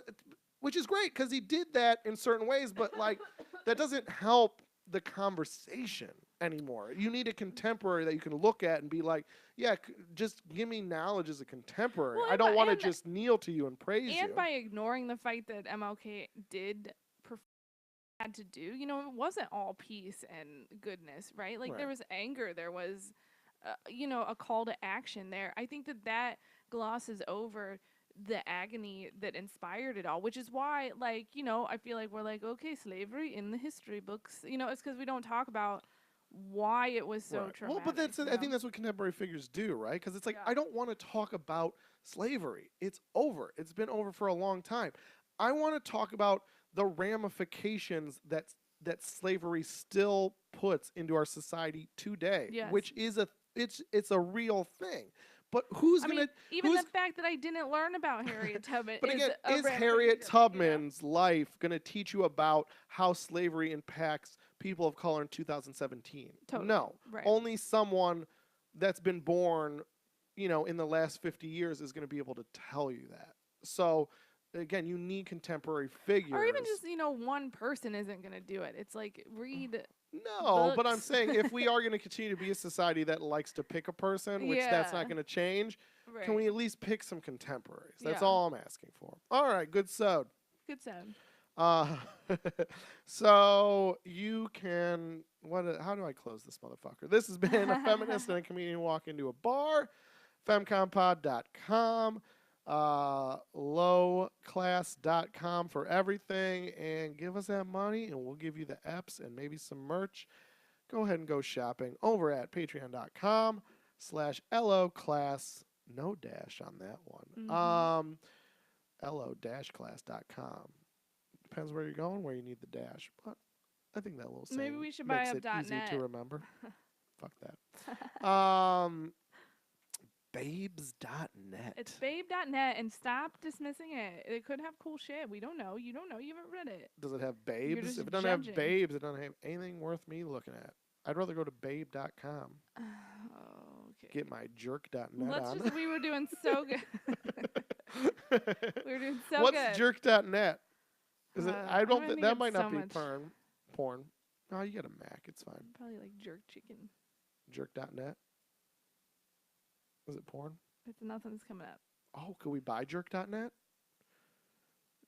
Speaker 1: which is great because he did that in certain ways, but like that doesn't help the conversation anymore. You need a contemporary that you can look at and be like, yeah, just give me knowledge as a contemporary.
Speaker 2: Well,
Speaker 1: I don't want to just kneel to you and praise
Speaker 2: and
Speaker 1: you.
Speaker 2: by ignoring the fight that MLK did had to do, it wasn't all peace and goodness, right? Like
Speaker 1: Right.
Speaker 2: there was anger, there was, a call to action there. I think that glosses over the agony that inspired it all, which is why, like, I feel like we're like, okay, slavery in the history books, it's because we don't talk about why it was so
Speaker 1: Right. Well, but
Speaker 2: traumatic,
Speaker 1: I think that's what contemporary figures do, right? Because it's like
Speaker 2: Yeah.
Speaker 1: I don't want to talk about slavery. It's over. It's been over for a long time. I want to talk about the ramifications that slavery still puts into our society today,
Speaker 2: Yes.
Speaker 1: which is it's a real thing. But who's
Speaker 2: I
Speaker 1: gonna
Speaker 2: mean, even
Speaker 1: who's
Speaker 2: the fact that I didn't learn about Harriet Tubman
Speaker 1: but
Speaker 2: is
Speaker 1: again,
Speaker 2: a
Speaker 1: is Harriet
Speaker 2: ramification.
Speaker 1: Tubman's life going to teach you about how slavery impacts people of color in 2017?
Speaker 2: Totally.
Speaker 1: No.
Speaker 2: Right.
Speaker 1: Only someone that's been born, in the last 50 years is going to be able to tell you that. So, again, you need contemporary
Speaker 2: Or even
Speaker 1: figures.
Speaker 2: just, one person isn't going to do it. It's like read
Speaker 1: No, but I'm
Speaker 2: books.
Speaker 1: saying if we are going to continue to be a society that likes to pick a person, which that's not
Speaker 2: Yeah.
Speaker 1: going to change, can
Speaker 2: Right.
Speaker 1: we at least pick some contemporaries? That's
Speaker 2: Yeah.
Speaker 1: all I'm asking for. All right, good sewed.
Speaker 2: Good sound.
Speaker 1: Uh, so you can what? How do I close this motherfucker? This has been a feminist and a comedian walk into a bar. FemComPod.com, lowclass.com for everything, and give us that money, and we'll give you the EPs and maybe some merch. Go ahead and go shopping over at patreon.com/loclass. No dash on that one.
Speaker 2: Hmm.
Speaker 1: lo-class.com. Depends where you're going, where you need the dash. But I think that little
Speaker 2: Maybe
Speaker 1: saying
Speaker 2: we should buy
Speaker 1: makes
Speaker 2: up
Speaker 1: it
Speaker 2: dot
Speaker 1: easy to
Speaker 2: .net.
Speaker 1: remember. Fuck that. Babes.net.
Speaker 2: It's babe.net and stop dismissing it. It could have cool shit. We don't know. You don't know. You haven't read it.
Speaker 1: Does it have
Speaker 2: You're
Speaker 1: babes?
Speaker 2: just
Speaker 1: If it doesn't have
Speaker 2: judging.
Speaker 1: babes, it doesn't have anything worth me looking at. I'd rather go to babe.com.
Speaker 2: Okay.
Speaker 1: Get my jerk.net
Speaker 2: Let's
Speaker 1: on.
Speaker 2: just, we were doing so good. We were doing so
Speaker 1: What's
Speaker 2: good.
Speaker 1: jerk.net? Is it? I don't.
Speaker 2: think
Speaker 1: That
Speaker 2: it's
Speaker 1: might
Speaker 2: so
Speaker 1: not be
Speaker 2: much.
Speaker 1: porn. No, you got a Mac. It's fine.
Speaker 2: Probably like jerk chicken.
Speaker 1: Jerk.net. Is it porn?
Speaker 2: It's nothing's coming up.
Speaker 1: Oh, could we buy jerk.net?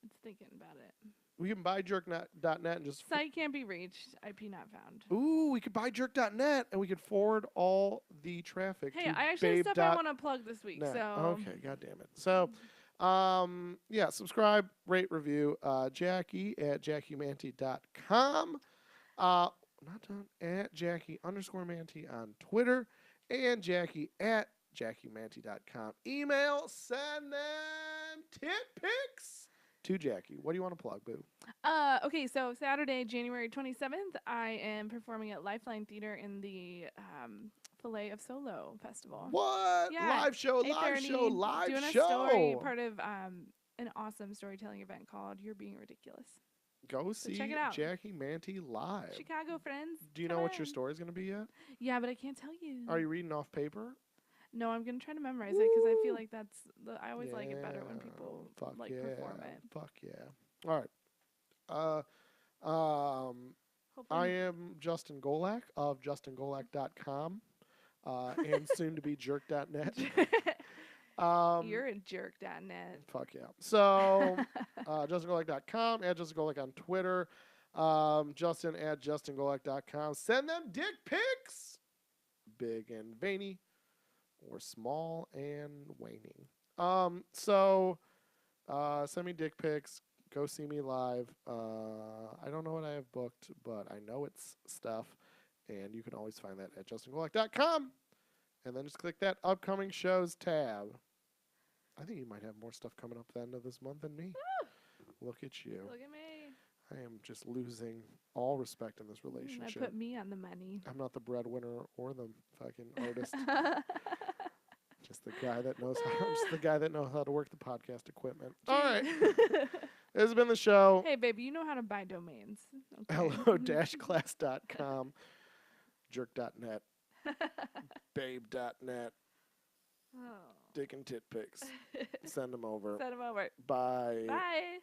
Speaker 2: It's thinking about it.
Speaker 1: We can buy jerk.net and just.
Speaker 2: Site can't be reached. IP not found.
Speaker 1: Ooh, we could buy jerk.net and we could forward all the traffic
Speaker 2: Hey,
Speaker 1: to
Speaker 2: I actually have
Speaker 1: babe.
Speaker 2: stuff I want to plug this week.
Speaker 1: Net.
Speaker 2: So
Speaker 1: Okay, god damn it. So, yeah, subscribe, rate, review. Jackie at jackhumanity.com. not done, at Jackie_Manti on Twitter, and Jackie at JackieManti.com. Email, send them tit pics to Jackie. What do you want to plug, boo?
Speaker 2: Okay, so Saturday, January 27th, I am performing at Lifeline Theater in the Filet of Solo Festival.
Speaker 1: What?
Speaker 2: Yeah,
Speaker 1: Live show, live
Speaker 2: 8:30,
Speaker 1: show, live
Speaker 2: doing a
Speaker 1: show.
Speaker 2: story, part of an awesome storytelling event called You're Being Ridiculous.
Speaker 1: Go
Speaker 2: So
Speaker 1: see
Speaker 2: check it out.
Speaker 1: Jackie Manti live.
Speaker 2: Chicago friends.
Speaker 1: Do you
Speaker 2: come
Speaker 1: know what your
Speaker 2: on.
Speaker 1: story's going to be yet?
Speaker 2: Yeah, but I can't tell you.
Speaker 1: Are you reading off paper?
Speaker 2: No, I'm gonna try to memorize it because I feel
Speaker 1: Woo!
Speaker 2: like I always like it better when people
Speaker 1: Fuck
Speaker 2: like
Speaker 1: yeah.
Speaker 2: perform it.
Speaker 1: Fuck yeah. All right. I
Speaker 2: Hopefully,
Speaker 1: am Justin Golak of JustinGolak.com and soon to be jerk.net.
Speaker 2: you're a jerk.net.
Speaker 1: Fuck yeah. So, JustinGolak.com, at Justin Golak on Twitter, Justin at JustinGolak.com. Send them dick pics, big and veiny, or small and waning. Send me dick pics. Go see me live. I don't know what I have booked, but I know it's stuff, and you can always find that at JustinGolak.com, and then just click that upcoming shows tab. I think you might have more stuff coming up at the end of this month than me. Look at you.
Speaker 2: Look at me.
Speaker 1: I am just losing all respect in this
Speaker 2: I
Speaker 1: relationship.
Speaker 2: put me on the money.
Speaker 1: I'm not the breadwinner or the fucking artist. Just the guy that knows how to work the podcast equipment. All right. This has been the show.
Speaker 2: Hey, baby, you know how to buy domains. Okay.
Speaker 1: Hello-class.com, jerk.net, babe.net,
Speaker 2: Oh.
Speaker 1: dick and tit pics. Send them over.
Speaker 2: Send them over.
Speaker 1: Bye.
Speaker 2: Bye.